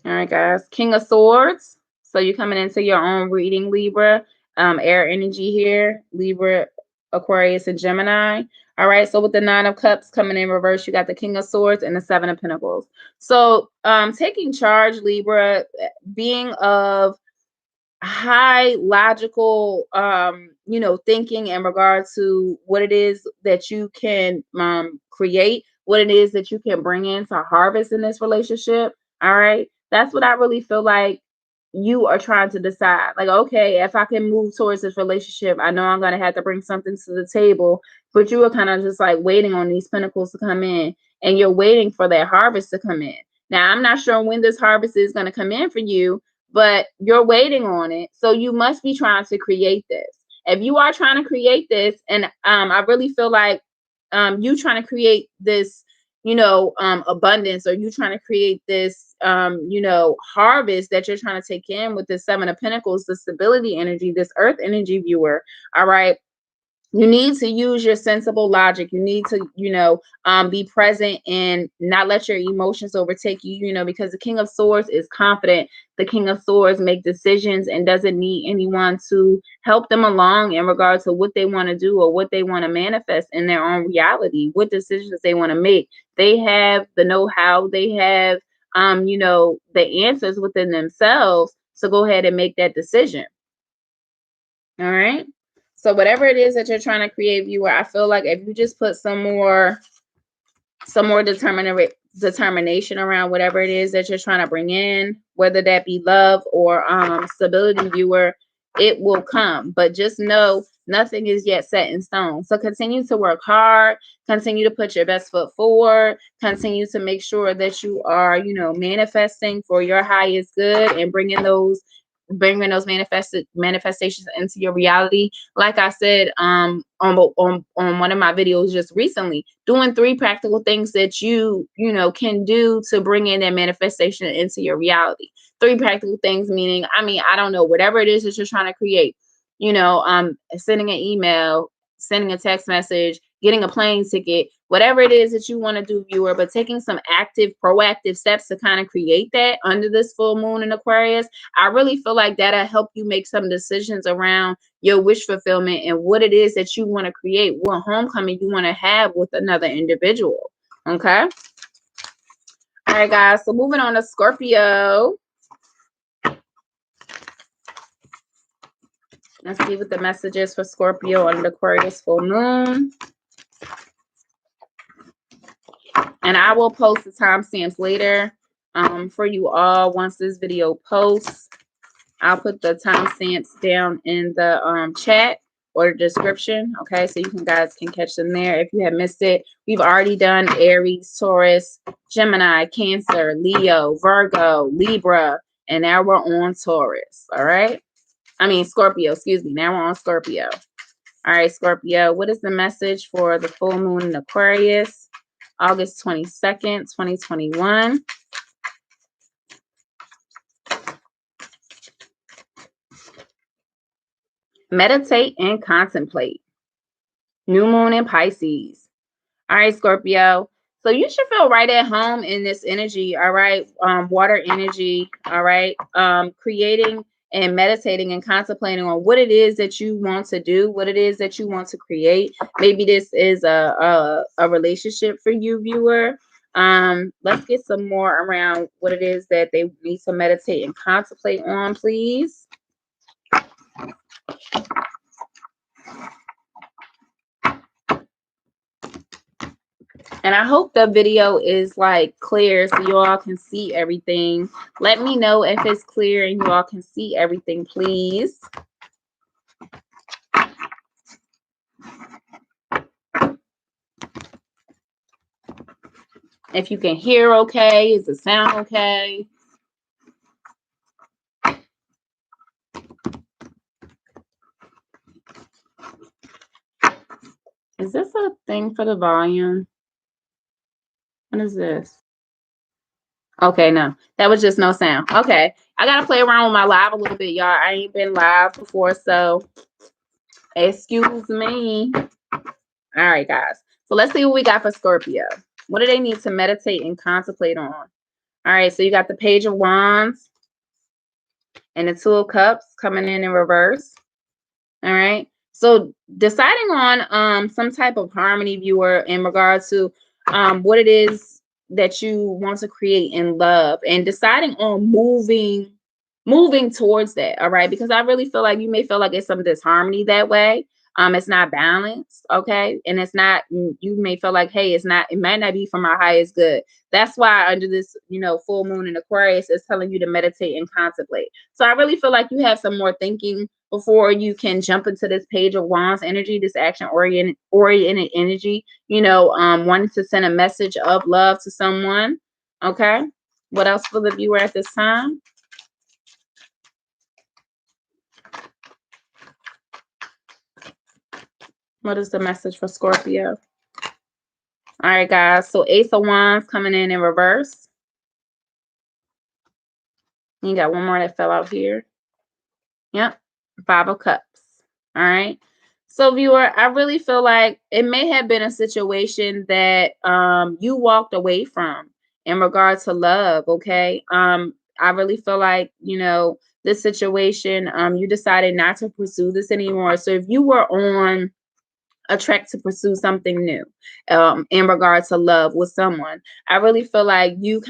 All right, guys. King of Swords. So you're coming into your own reading, Libra. Air energy here. Libra, Aquarius, and Gemini. All right. So with the Nine of Cups coming in reverse, you got the King of Swords and the Seven of Pentacles. So taking charge, Libra, being of high logical you know, thinking in regard to what it is that you can create, what it is that you can bring in to harvest in this relationship. All right, that's what I really feel like you are trying to decide. Like, okay, if I can move towards this relationship, I know I'm going to have to bring something to the table, but you are kind of just like waiting on these pentacles to come in, and you're waiting for that harvest to come in. Now, I'm not sure when this harvest is going to come in for you, but you're waiting on it. So you must be trying to create this. If you are trying to create this, and I really feel like you trying to create this, you know, abundance, or you trying to create this, you know, harvest that you're trying to take in with the Seven of Pentacles, the stability energy, this earth energy, viewer. All right. You need to use your sensible logic. You need to, you know, be present and not let your emotions overtake you, you know, because the King of Swords is confident. The King of Swords make decisions and doesn't need anyone to help them along in regard to what they want to do or what they want to manifest in their own reality, what decisions they want to make. They have the know-how, they have, you know, the answers within themselves. So go ahead and make that decision. All right. So whatever it is that you're trying to create, viewer, I feel like if you just put some more determination around whatever it is that you're trying to bring in, whether that be love or stability, viewer, it will come. But just know nothing is yet set in stone. So continue to work hard, continue to put your best foot forward, continue to make sure that you are, you know, manifesting for your highest good and bringing those manifestations into your reality. Like I said, on one of my videos just recently, doing 3 practical things that you know, can do to bring in that manifestation into your reality. 3 practical things, meaning, I mean, I don't know, whatever it is that you're trying to create, you know, sending an email, sending a text message, getting a plane ticket, whatever it is that you want to do, viewer, but taking some active, proactive steps to kind of create that under this full moon in Aquarius. I really feel like that'll help you make some decisions around your wish fulfillment and what it is that you want to create, what homecoming you want to have with another individual. Okay. All right, guys. So moving on to Scorpio. Let's see what the message is for Scorpio on the Aquarius full moon. And I will post the timestamps later for you all once this video posts. I'll put the timestamps down in the chat or the description. Okay, so you guys can catch them there if you have missed it. We've already done Aries, Taurus, Gemini, Cancer, Leo, Virgo, Libra, and now we're on Taurus. All right. I mean, Scorpio, excuse me. Now we're on Scorpio. All right, Scorpio, what is the message for the full moon in Aquarius, August 22nd, 2021? Meditate and contemplate. New moon in Pisces. All right, Scorpio. So you should feel right at home in this energy. All right. Water energy. All right. Creating and meditating and contemplating on what it is that you want to do, what it is that you want to create. Maybe this is a relationship for you, viewer. Let's get some more around what it is that they need to meditate and contemplate on, please. And I hope the video is like clear so you all can see everything. Let me know if it's clear and you all can see everything, please. If you can hear okay, is the sound okay? Is this a thing for the volume? What is this? Okay, no, that was just no sound. Okay, I gotta play around with my live a little bit, y'all. I ain't been live before, so excuse me. All right, guys. So let's see what we got for Scorpio. What do they need to meditate and contemplate on? All right, so you got the Page of Wands and the Two of Cups coming in reverse. All right. So deciding on some type of harmony, viewer, in regards to what it is that you want to create in love, and deciding on moving towards that. All right, because I really feel like you may feel like it's some disharmony that way. It's not balanced, okay, and it's not. You may feel like, hey, it's not. It might not be for my highest good. That's why under this, full moon in Aquarius is telling you to meditate and contemplate. So I really feel like you have some more thinking before you can jump into this Page of Wands energy, this action oriented energy, wanting to send a message of love to someone. Okay. What else for the viewer at this time? What is the message for Scorpio? All right, guys. So Ace of Wands coming in reverse. You got one more that fell out here. Yep. Five of Cups. All right. So viewer, I really feel like it may have been a situation that you walked away from in regard to love. Okay. I really feel like, this situation, you decided not to pursue this anymore. So if you were on a track to pursue something new in regards to love with someone, I really feel like you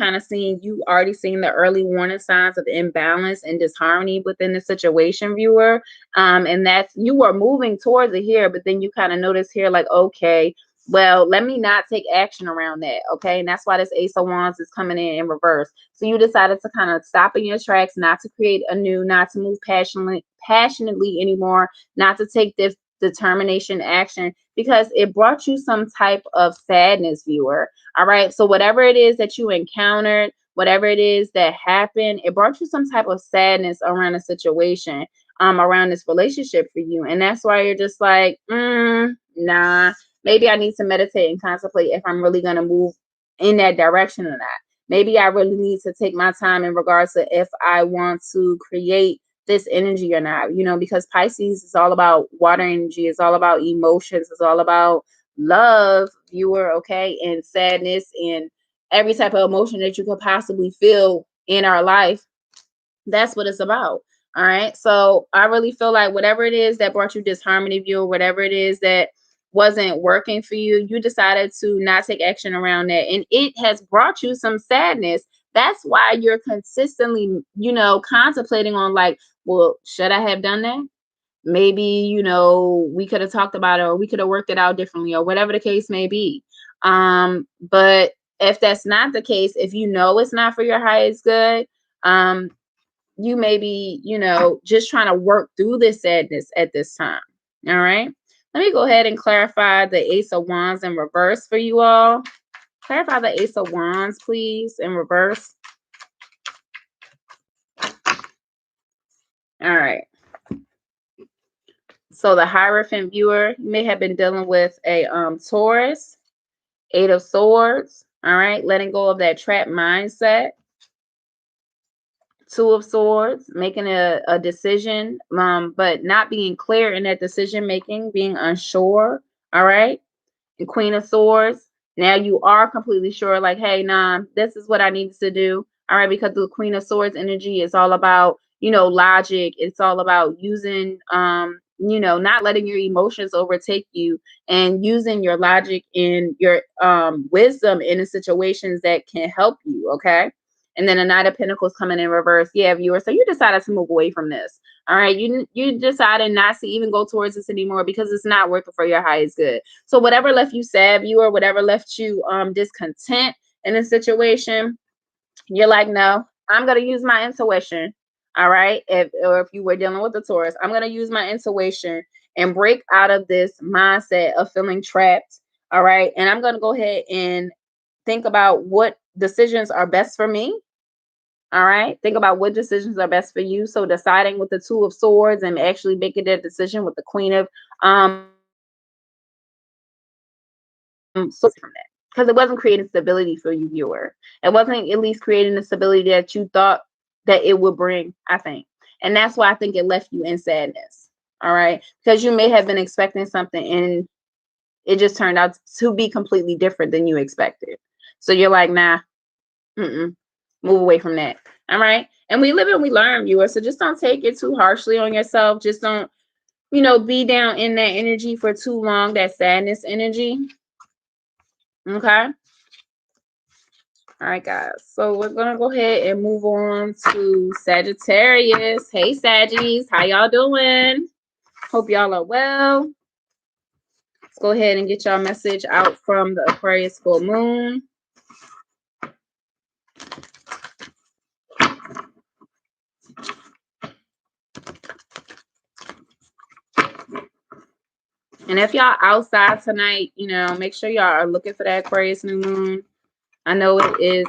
already seen the early warning signs of imbalance and disharmony within the situation, viewer. And that's, you were moving towards it here, but then you kind of notice here like, okay, well, let me not take action around that. Okay. And that's why this Ace of Wands is coming in reverse. So you decided to kind of stop in your tracks, not to create anew, not to move passionately anymore, not to take this determination action, because it brought you some type of sadness, viewer. All right. So whatever it is that you encountered, whatever it is that happened, it brought you some type of sadness around a situation, around this relationship for you. And that's why you're just like, nah, maybe I need to meditate and contemplate if I'm really going to move in that direction or not. Maybe I really need to take my time in regards to if I want to create this energy or not, because Pisces is all about water energy, it's all about emotions, it's all about love, viewer, okay, and sadness and every type of emotion that you could possibly feel in our life. That's what it's about. All right. So I really feel like whatever it is that brought you disharmony, viewer, whatever it is that wasn't working for you, you decided to not take action around that, and it has brought you some sadness. That's why you're consistently, contemplating on like, well, should I have done that? Maybe, we could have talked about it, or we could have worked it out differently, or whatever the case may be. But if that's not the case, if it's not for your highest good, you may be, just trying to work through this sadness at this time. All right. Let me go ahead and clarify the Ace of Wands in reverse for you all. Clarify the Ace of Wands, please, in reverse. All right. So the Hierophant, viewer, you may have been dealing with a Taurus, Eight of Swords. All right. Letting go of that trap mindset. Two of Swords, making a decision, but not being clear in that decision making, being unsure. All right. And Queen of Swords, now you are completely sure, like, hey, nah, this is what I need to do. All right. Because the Queen of Swords energy is all about, logic. It's all about using, not letting your emotions overtake you, and using your logic and your wisdom in the situations that can help you. Okay. And then a Knight of Pentacles coming in reverse. Yeah, viewer. So you decided to move away from this. All right. You decided not to even go towards this anymore because it's not working for your highest good. So whatever left you sad, viewer, whatever left you discontent in a situation, you're like, no, I'm going to use my intuition. All right. If you were dealing with the Taurus, I'm going to use my intuition and break out of this mindset of feeling trapped. All right. And I'm going to go ahead and think about what decisions are best for me. All right. Think about what decisions are best for you. So deciding with the Two of Swords and actually making that decision with the Queen of Swords from that. Because it wasn't creating stability for you, viewer. It wasn't at least creating the stability that you thought that it would bring, I think. And that's why I think it left you in sadness. All right. Because you may have been expecting something and it just turned out to be completely different than you expected. So you're like, nah, move away from that. All right. And we live and we learn, viewers. So just don't take it too harshly on yourself. Just don't, be down in that energy for too long, that sadness energy. Okay. All right, guys. So we're going to go ahead and move on to Sagittarius. Hey, Saggies. How y'all doing? Hope y'all are well. Let's go ahead and get y'all message out from the Aquarius full moon. And if y'all outside tonight, make sure y'all are looking for that Aquarius new moon. I know it is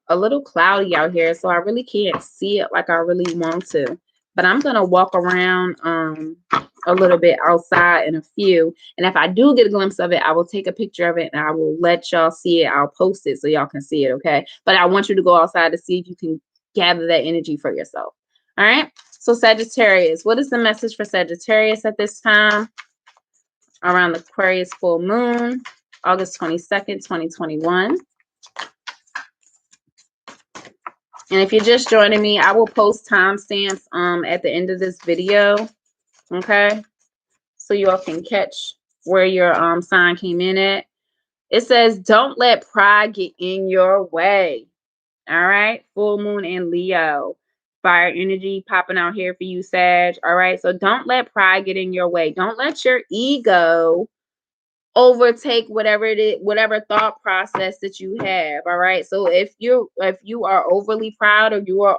a little cloudy out here, so I really can't see it like I really want to. But I'm going to walk around a little bit outside in a few. And if I do get a glimpse of it, I will take a picture of it and I will let y'all see it. I'll post it so y'all can see it, okay? But I want you to go outside to see if you can gather that energy for yourself. All right? So Sagittarius, what is the message for Sagittarius at this time? Around the Aquarius full moon, August 22nd, 2021. And if you're just joining me, I will post timestamps at the end of this video. Okay. So you all can catch where your sign came in at. It says, don't let pride get in your way. All right. Full moon in Leo. Fire energy popping out here for you, Sag. All right. So don't let pride get in your way. Don't let your ego overtake whatever it is, whatever thought process that you have. All right. So if you are overly proud, or you are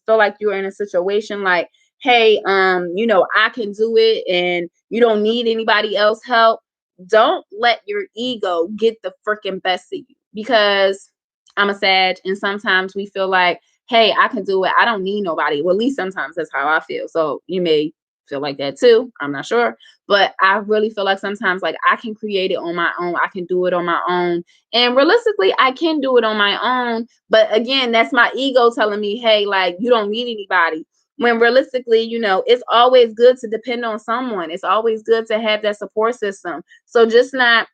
feel like you're in a situation like, hey, I can do it and you don't need anybody else help, don't let your ego get the freaking best of you. Because I'm a Sag, and sometimes we feel like, hey, I can do it, I don't need nobody. Well, at least sometimes that's how I feel. So you may feel like that too, I'm not sure. But I really feel like sometimes, like, I can create it on my own. I can do it on my own. And realistically, I can do it on my own. But again, that's my ego telling me, hey, like, you don't need anybody. When realistically, it's always good to depend on someone. It's always good to have that support system. So just not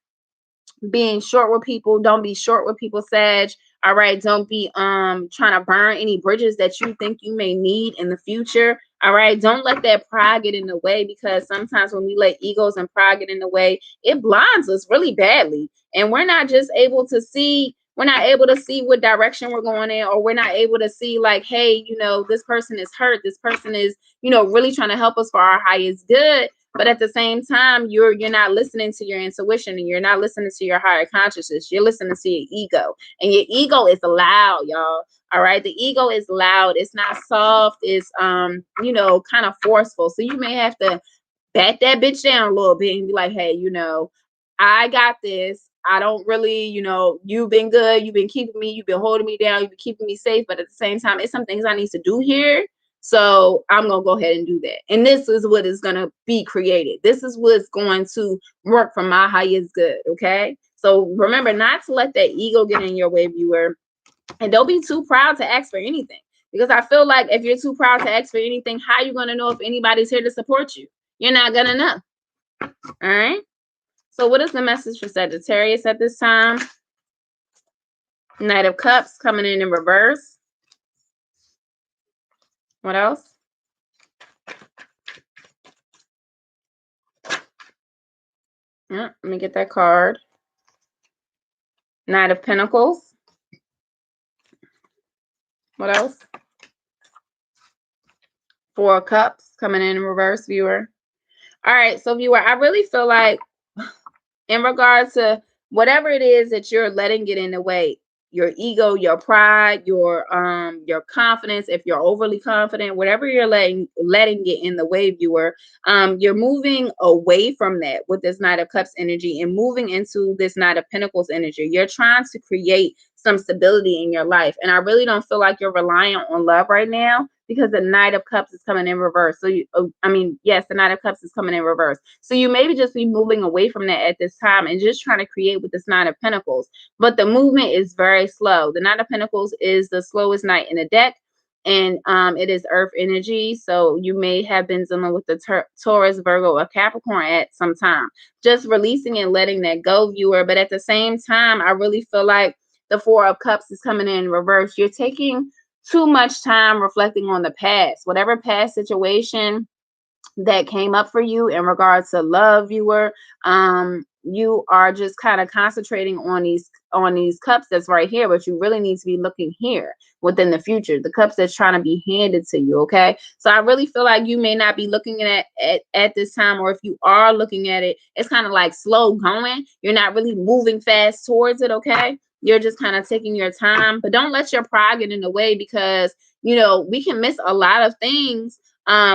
being short with people. Don't be short with people, Sag. All right. Don't be trying to burn any bridges that you think you may need in the future. All right. Don't let that pride get in the way, because sometimes when we let egos and pride get in the way, it blinds us really badly. And we're not able to see what direction we're going in, or we're not able to see, like, hey, this person is hurt. This person is, really trying to help us for our highest good. But at the same time, you're not listening to your intuition, and you're not listening to your higher consciousness. You're listening to your ego, and your ego is loud, y'all. All right, the ego is loud. It's not soft. It's kind of forceful. So you may have to back that bitch down a little bit and be like, hey, I got this. I don't really, you've been good. You've been keeping me. You've been holding me down. You've been keeping me safe. But at the same time, it's some things I need to do here. So I'm going to go ahead and do that. And this is what is going to be created. This is what's going to work for my highest good. Okay. So remember not to let that ego get in your way, viewer. And don't be too proud to ask for anything. Because I feel like if you're too proud to ask for anything, how are you going to know if anybody's here to support you? You're not going to know. All right. So what is the message for Sagittarius at this time? Knight of Cups coming in reverse. What else? Let me get that card. Knight of Pentacles. What else? Four of Cups coming in reverse, viewer. All right, so viewer, I really feel like in regards to whatever it is that you're letting get in the way, your ego, your pride, your confidence, if you're overly confident, whatever you're letting get in the way, viewer, you're moving away from that with this Knight of Cups energy and moving into this Knight of Pentacles energy. You're trying to create some stability in your life, and I really don't feel like you're reliant on love right now, because the Knight of Cups is coming in reverse. So yes, the Knight of Cups is coming in reverse. So you maybe just be moving away from that at this time and just trying to create with this Nine of Pentacles. But the movement is very slow. The Nine of Pentacles is the slowest knight in the deck, and it is earth energy. So you may have been dealing with the Taurus, Virgo, or Capricorn at some time. Just releasing and letting that go, viewer. But at the same time, I really feel like the Four of Cups is coming in reverse. You're taking too much time reflecting on the past, whatever past situation that came up for you in regards to love, viewer. You are just kind of concentrating on these cups that's right here, but you really need to be looking here within the future, the cups that's trying to be handed to you. Okay, so I really feel like you may not be looking at this time, or if you are looking at it, it's kind of like slow going. You're not really moving fast towards it. Okay, you're just kind of taking your time, but don't let your pride get in the way, because we can miss a lot of things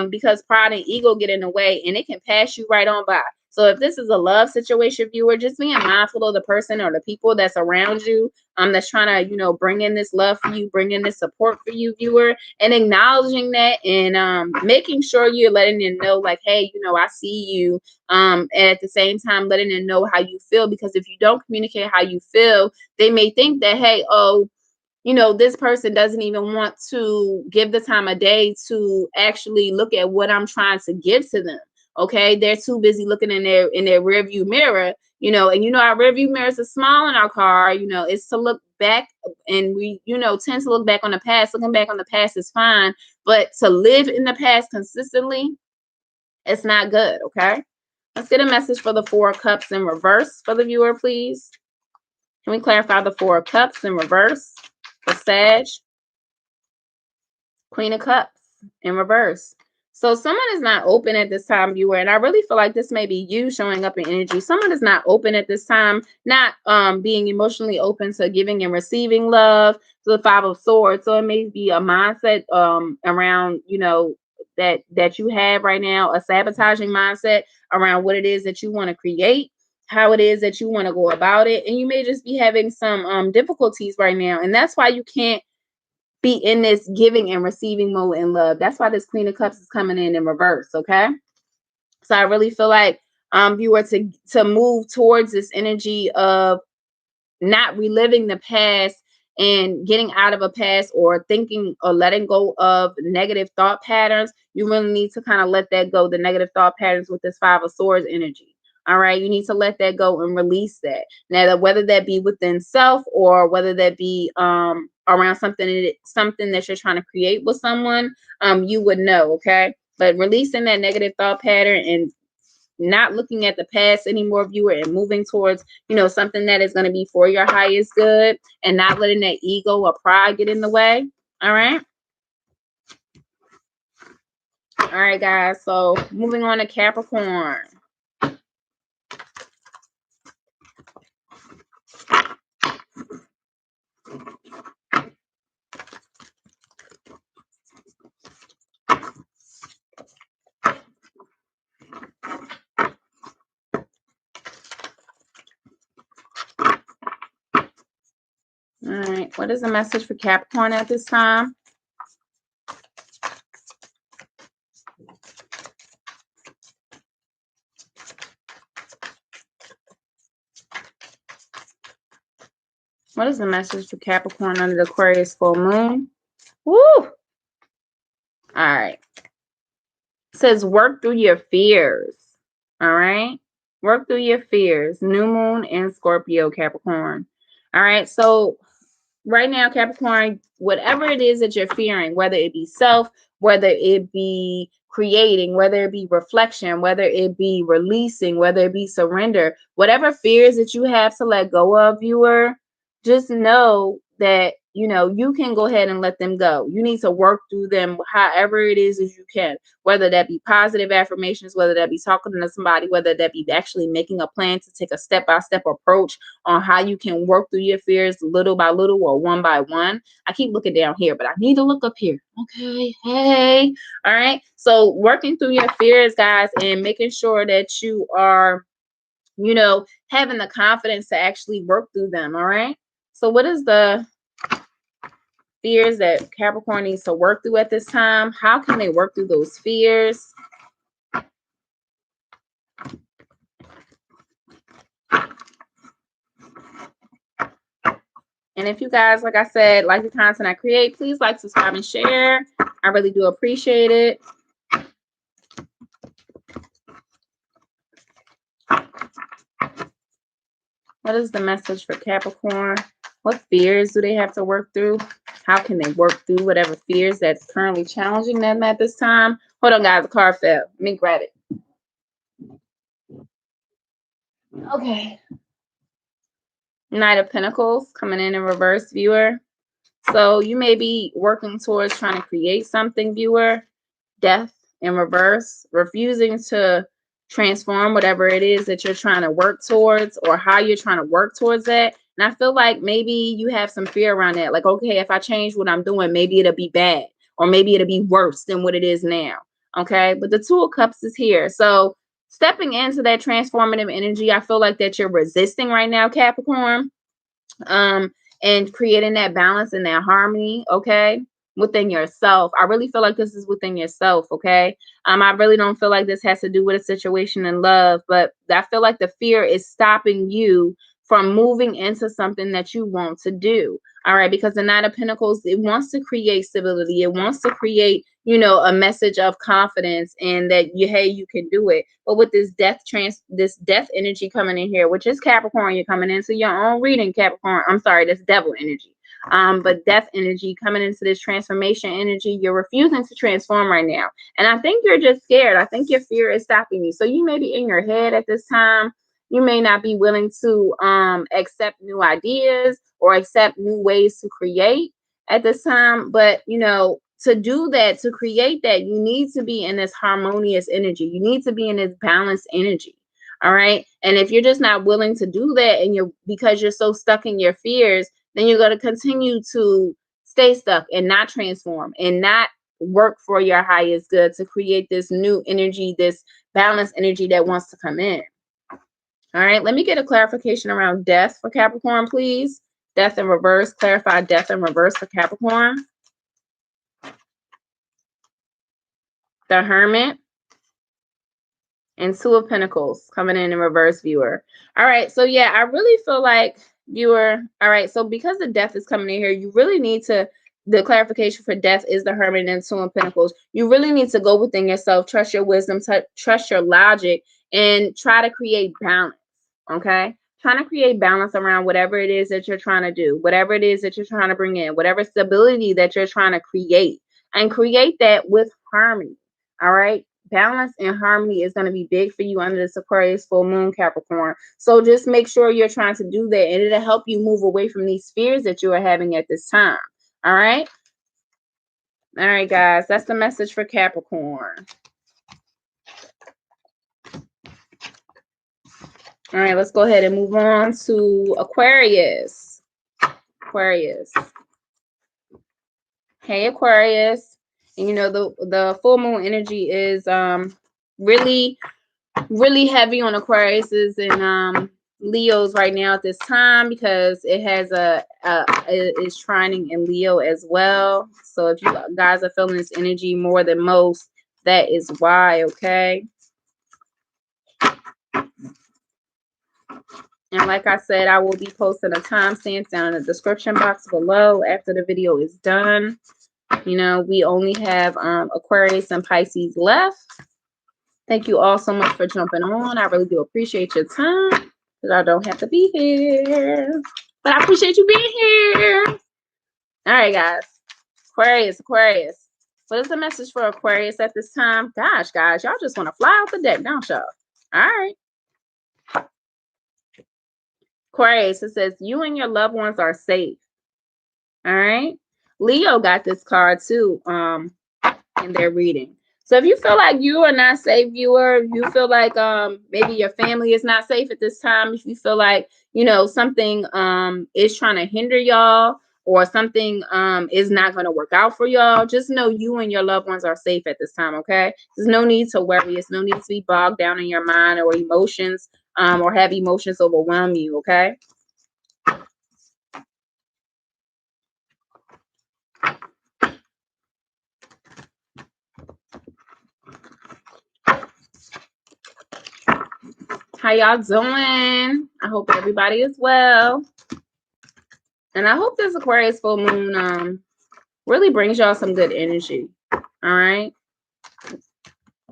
because pride and ego get in the way, and it can pass you right on by. So if this is a love situation, viewer, just being mindful of the person or the people that's around you, that's trying to, bring in this love for you, bring in this support for you, viewer, and acknowledging that, and making sure you're letting them know, like, hey, I see you, and at the same time letting them know how you feel, because if you don't communicate how you feel, they may think that, hey, oh, this person doesn't even want to give the time of day to actually look at what I'm trying to give to them. Okay, they're too busy looking in their rear view mirror, and our rear view mirrors are small in our car. It's to look back, and we tend to look back on the past. Looking back on the past is fine, but to live in the past consistently, it's not good. Okay, let's get a message for the Four of Cups in reverse for the viewer, please. Can we clarify the Four of Cups in reverse for Sag? Queen of Cups in reverse. So someone is not open at this time, viewer, and I really feel like this may be you showing up in energy. Someone is not open at this time, not being emotionally open to giving and receiving love. So the Five of Swords. So it may be a mindset around, that you have right now, a sabotaging mindset around what it is that you want to create, how it is that you want to go about it, and you may just be having some difficulties right now, and that's why you can't be in this giving and receiving mode in love. That's why this Queen of Cups is coming in reverse. Okay, so I really feel like you were to move towards this energy of not reliving the past and getting out of a past, or thinking or letting go of negative thought patterns. You really need to kind of let that go, the negative thought patterns with this Five of Swords energy. All right, you need to let that go and release that. Now, whether that be within self, or whether that be around something that you're trying to create with someone, you would know. Okay, but releasing that negative thought pattern and not looking at the past anymore, viewer, and moving towards something that is going to be for your highest good, and not letting that ego or pride get in the way. All right, guys, so moving on to Capricorn. All right, what is the message for Capricorn at this time? What is the message for Capricorn under the Aquarius full moon? Woo! All right. It says work through your fears. All right. Work through your fears. New moon and Scorpio, Capricorn. All right. So right now, Capricorn, whatever it is that you're fearing, whether it be self, whether it be creating, whether it be reflection, whether it be releasing, whether it be surrender, whatever fears that you have to let go of, viewer, just know that you know, you can go ahead and let them go. You need to work through them however it is as you can, whether that be positive affirmations, whether that be talking to somebody, whether that be actually making a plan to take a step-by-step approach on how you can work through your fears little by little or one by one. I keep looking down here, but I need to look up here. Okay. Hey. All right. So working through your fears, guys, and making sure that you are, you know, having the confidence to actually work through them. All right. So what is the fears that Capricorn needs to work through at this time? How can they work through those fears? And if you guys, like I said, like the content I create, please like, subscribe, and share. I really do appreciate it. What is the message for Capricorn? What fears do they have to work through? How can they work through whatever fears that's currently challenging them at this time? Hold on, guys. The card fell. Let me grab it. Okay. Knight of Pentacles coming in reverse, viewer. So you may be working towards trying to create something, viewer. Death in reverse, refusing to transform whatever it is that you're trying to work towards or how you're trying to work towards that. And I feel like maybe you have some fear around that. Like, okay, if I change what I'm doing, maybe it'll be bad or maybe it'll be worse than what it is now. Okay. But the Two of Cups is here. So stepping into that transformative energy, I feel like that you're resisting right now, Capricorn. And creating that balance and that harmony, okay, within yourself. I really feel like this is within yourself, okay? I really don't feel like this has to do with a situation in love, but I feel like the fear is stopping you from moving into something that you want to do. All right, because the Knight of Pentacles, it wants to create stability. It wants to create, you know, a message of confidence and that you can do it. But with this death energy coming in here, which is Capricorn, you're coming into your own reading, Capricorn. I'm sorry, this devil energy. But death energy coming into this transformation energy, you're refusing to transform right now. And I think you're just scared. I think your fear is stopping you. So you may be in your head at this time. You may not be willing to accept new ideas or accept new ways to create at this time. But, you know, to do that, to create that, you need to be in this harmonious energy. You need to be in this balanced energy. All right. And if you're just not willing to do that and because you're so stuck in your fears, then you're going to continue to stay stuck and not transform and not work for your highest good to create this new energy, this balanced energy that wants to come in. All right, let me get a clarification around death for Capricorn, please. Death in reverse. Clarify death in reverse for Capricorn. The Hermit. And Two of Pentacles coming in reverse, viewer. All right, so yeah, I really feel like, viewer, all right, so because the death is coming in here, you really need to, the clarification for death is the Hermit and Two of Pentacles. You really need to go within yourself, trust your wisdom, trust your logic, and try to create balance, okay? Trying to create balance around whatever it is that you're trying to do, whatever it is that you're trying to bring in, whatever stability that you're trying to create, and create that with harmony, all right? Balance and harmony is going to be big for you under this Aquarius full moon, Capricorn. So just make sure you're trying to do that, and it'll help you move away from these fears that you are having at this time. All right. All right, guys. That's the message for Capricorn. All right, let's go ahead and move on to Aquarius. Aquarius. Hey, Aquarius. And you know, the full moon energy is really heavy on Aquariuses and Leos right now at this time because it has it is trining in Leo as well. So if you guys are feeling this energy more than most, that is why, okay? And like I said, I will be posting a timestamp down in the description box below after the video is done. You know, we only have Aquarius and Pisces left. Thank you all so much for jumping on. I really do appreciate your time because I don't have to be here. But I appreciate you being here. All right, guys. Aquarius. What is the message for Aquarius at this time? Gosh, guys, y'all just want to fly out the deck, don't y'all? All right. Aquarius, it says, you and your loved ones are safe. All right. Leo got this card too in their reading. So if you feel like you are not safe, viewer, you feel like maybe your family is not safe at this time, if you feel like, you know, something is trying to hinder y'all, or something is not going to work out for y'all, just know you and your loved ones are safe at this time, okay? There's no need to worry. There's no need to be bogged down in your mind or emotions, or have emotions overwhelm you, okay? How y'all doing? I hope everybody is well. And I hope this Aquarius full moon really brings y'all some good energy. All right.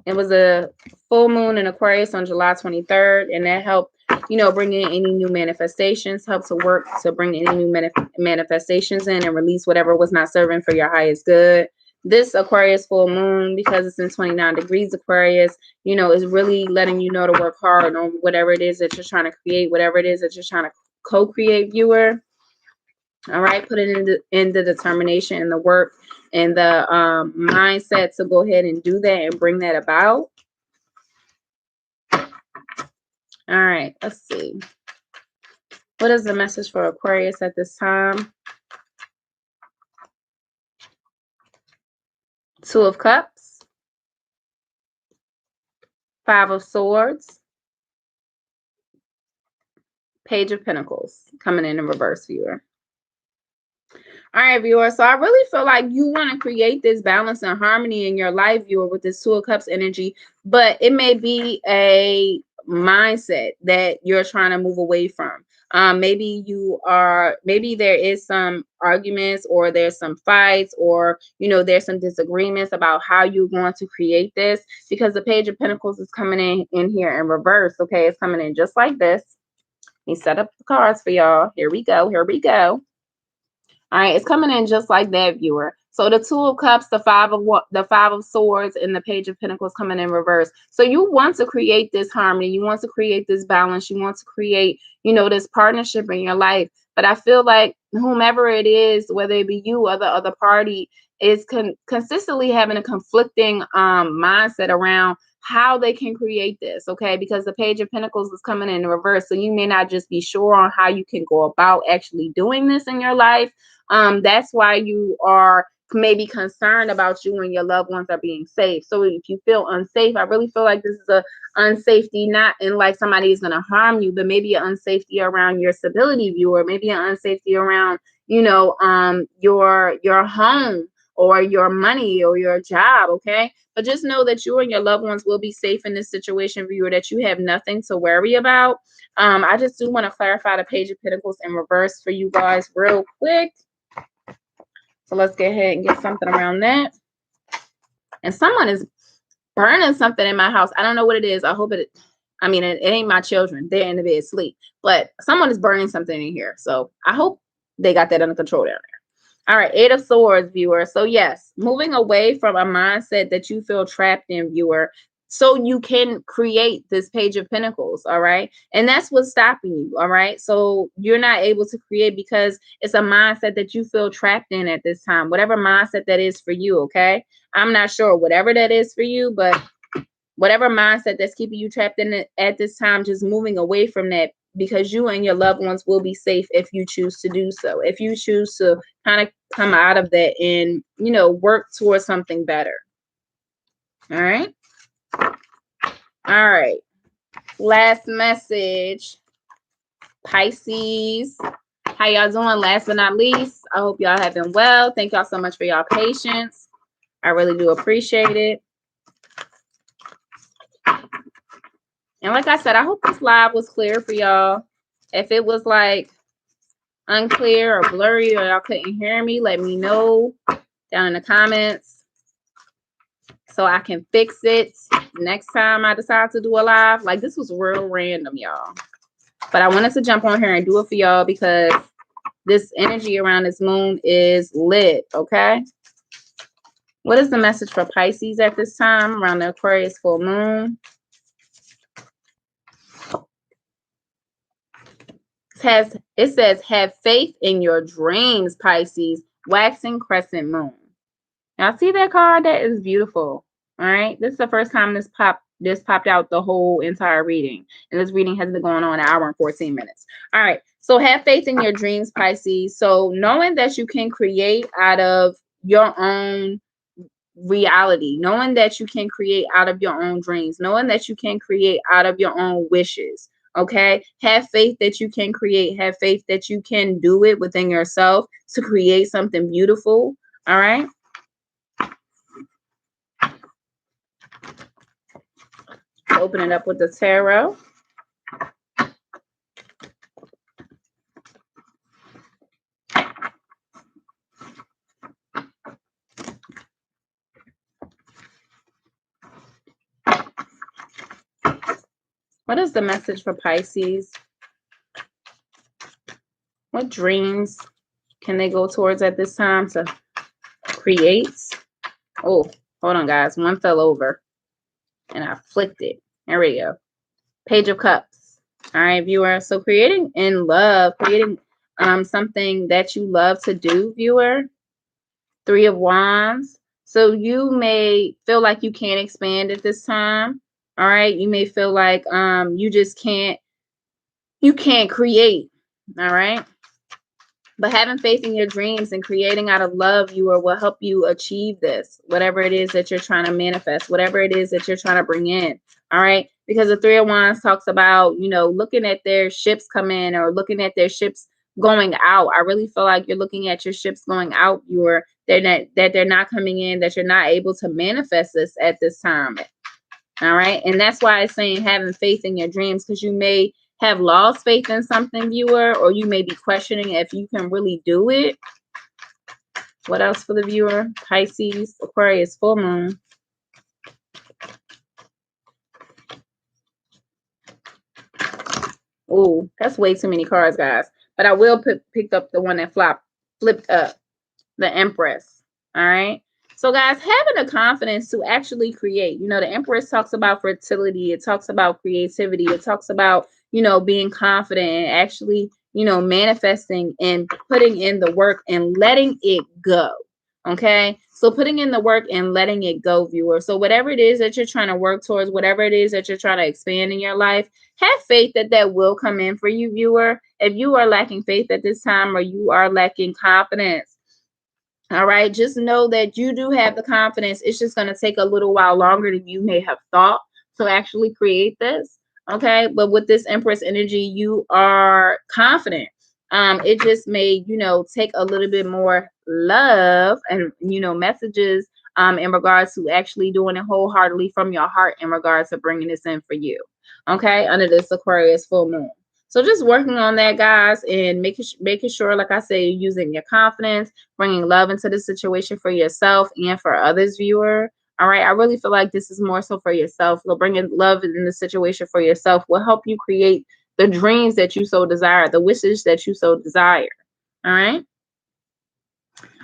It was a full moon in Aquarius on July 23rd, and that helped, you know, bring in any new manifestations, helped to work to bring any new manifestations in and release whatever was not serving for your highest good. This Aquarius full moon, because it's in 29 degrees Aquarius, you know, is really letting you know to work hard on whatever it is that you're trying to create, whatever it is that you're trying to co-create, viewer. All right, put it in the determination and the work and the mindset to go ahead and do that and bring that about. All right, let's see. What is the message for Aquarius at this time? Two of Cups, Five of Swords, Page of Pentacles coming in reverse, viewer. All right, viewer. So I really feel like you want to create this balance and harmony in your life, viewer, with this Two of Cups energy, but it may be a mindset that you're trying to move away from. Maybe there is some arguments, or there's some fights, or, you know, there's some disagreements about how you're going to create this, because the Page of Pentacles is coming in here in reverse. Okay, it's coming in just like this. Let me set up the cards for y'all. Here we go. Here we go. All right, it's coming in just like that, viewer. So the Two of Cups, the Five of Swords, and the Page of Pentacles coming in reverse. So you want to create this harmony. You want to create this balance. You want to create, you know, this partnership in your life. But I feel like whomever it is, whether it be you or the other party, is consistently having a conflicting mindset around how they can create this, okay? Because the Page of Pentacles is coming in reverse. So you may not just be sure on how you can go about actually doing this in your life. That's why you are maybe concerned about you and your loved ones are being safe. So if you feel unsafe, I really feel like this is a unsafety, not in like somebody is going to harm you, but maybe an unsafety around your stability, viewer, maybe an unsafety around, you know, your home or your money or your job, okay? But just know that you and your loved ones will be safe in this situation, viewer, that you have nothing to worry about. I just do want to clarify the Page of Pentacles in reverse for you guys real quick. So let's go ahead and get something around that. And someone is burning something in my house. I don't know what it is. I hope it ain't my children. They're in the bed asleep. But someone is burning something in here. So I hope they got that under control down there. All right, Eight of Swords, viewer. So yes, moving away from a mindset that you feel trapped in, viewer, so you can create this Page of Pentacles, all right? And that's what's stopping you, all right? So you're not able to create because it's a mindset that you feel trapped in at this time, whatever mindset that is for you, okay? I'm not sure whatever that is for you, but whatever mindset that's keeping you trapped in it at this time, just moving away from that, because you and your loved ones will be safe if you choose to do so. If you choose to kind of come out of that and, you know, work towards something better. All right. All right. Last message, Pisces. How y'all doing? Last but not least, I hope y'all have been well. Thank y'all so much for y'all patience. I really do appreciate it. And like I said, I hope this live was clear for y'all. If it was like unclear or blurry, or y'all couldn't hear me, let me know down in the comments so I can fix it next time I decide to do a live. Like, this was real random, y'all. But I wanted to jump on here and do it for y'all because this energy around this moon is lit, okay? What is the message for Pisces at this time around the Aquarius full moon? It says, have faith in your dreams, Pisces, waxing crescent moon. Now, see that card? That is beautiful. All right. This is the first time this popped out the whole entire reading. And this reading has been going on an hour and 14 minutes. All right. So have faith in your dreams, Pisces. So knowing that you can create out of your own reality, knowing that you can create out of your own dreams, knowing that you can create out of your own wishes. Okay, have faith that you can create, have faith that you can do it within yourself to create something beautiful. All right. Open it up with the tarot. What is the message for Pisces? What dreams can they go towards at this time to create? Oh, hold on, guys. One fell over and I flicked it. There we go. Page of Cups. All right, viewer. So creating in love, creating something that you love to do, viewer. Three of Wands. So you may feel like you can't expand at this time. All right. You may feel like you just can't create. All right. But having faith in your dreams and creating out of love, will help you achieve this, whatever it is that you're trying to manifest, whatever it is that you're trying to bring in. All right. Because the Three of Wands talks about, looking at their ships come in or looking at their ships going out. I really feel like you're looking at your ships going out. They're not coming in, that you're not able to manifest this at this time. All right. And that's why it's saying having faith in your dreams, because you may have lost faith in something, viewer, or you may be questioning if you can really do it. What else for the viewer? Pisces, Aquarius, full moon. Oh, that's way too many cards, guys. But I will pick up the one that flipped up, the Empress. All right. So, guys, having the confidence to actually create. The Empress talks about fertility. It talks about creativity. It talks about, being confident and actually, manifesting and putting in the work and letting it go. Okay. So putting in the work and letting it go, viewer. So whatever it is that you're trying to work towards, whatever it is that you're trying to expand in your life, have faith that that will come in for you, viewer. If you are lacking faith at this time or you are lacking confidence, all right, just know that you do have the confidence. It's just going to take a little while longer than you may have thought to actually create this. Okay, but with this Empress energy, you are confident. It just may, take a little bit more love and, messages in regards to actually doing it wholeheartedly from your heart in regards to bringing this in for you. Okay, under this Aquarius full moon. So just working on that, guys, and making sure, like I say, you're using your confidence, bringing love into the situation for yourself and for others, viewer. All right. I really feel like this is more so for yourself. So bringing love in the situation for yourself will help you create the dreams that you so desire, the wishes that you so desire. All right.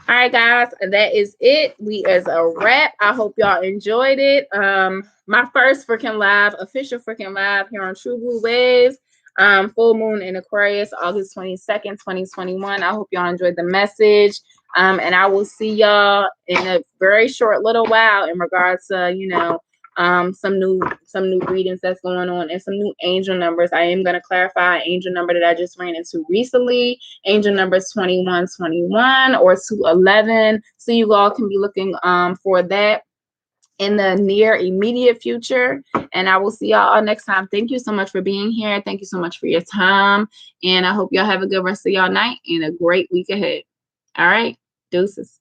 All right, guys, that is it. We is a wrap. I hope y'all enjoyed it. My first freaking live, official freaking live here on TrueBluWaves. Full moon in Aquarius, August 22nd, 2021. I hope y'all enjoyed the message. And I will see y'all in a very short little while in regards to, some new readings that's going on and some new angel numbers. I am going to clarify an angel number that I just ran into recently. Angel number is 2121 or 211. So you all can be looking for that in the near immediate future. And I will see y'all next time. Thank you so much for being here. Thank you so much for your time. And I hope y'all have a good rest of y'all night and a great week ahead. All right. Deuces.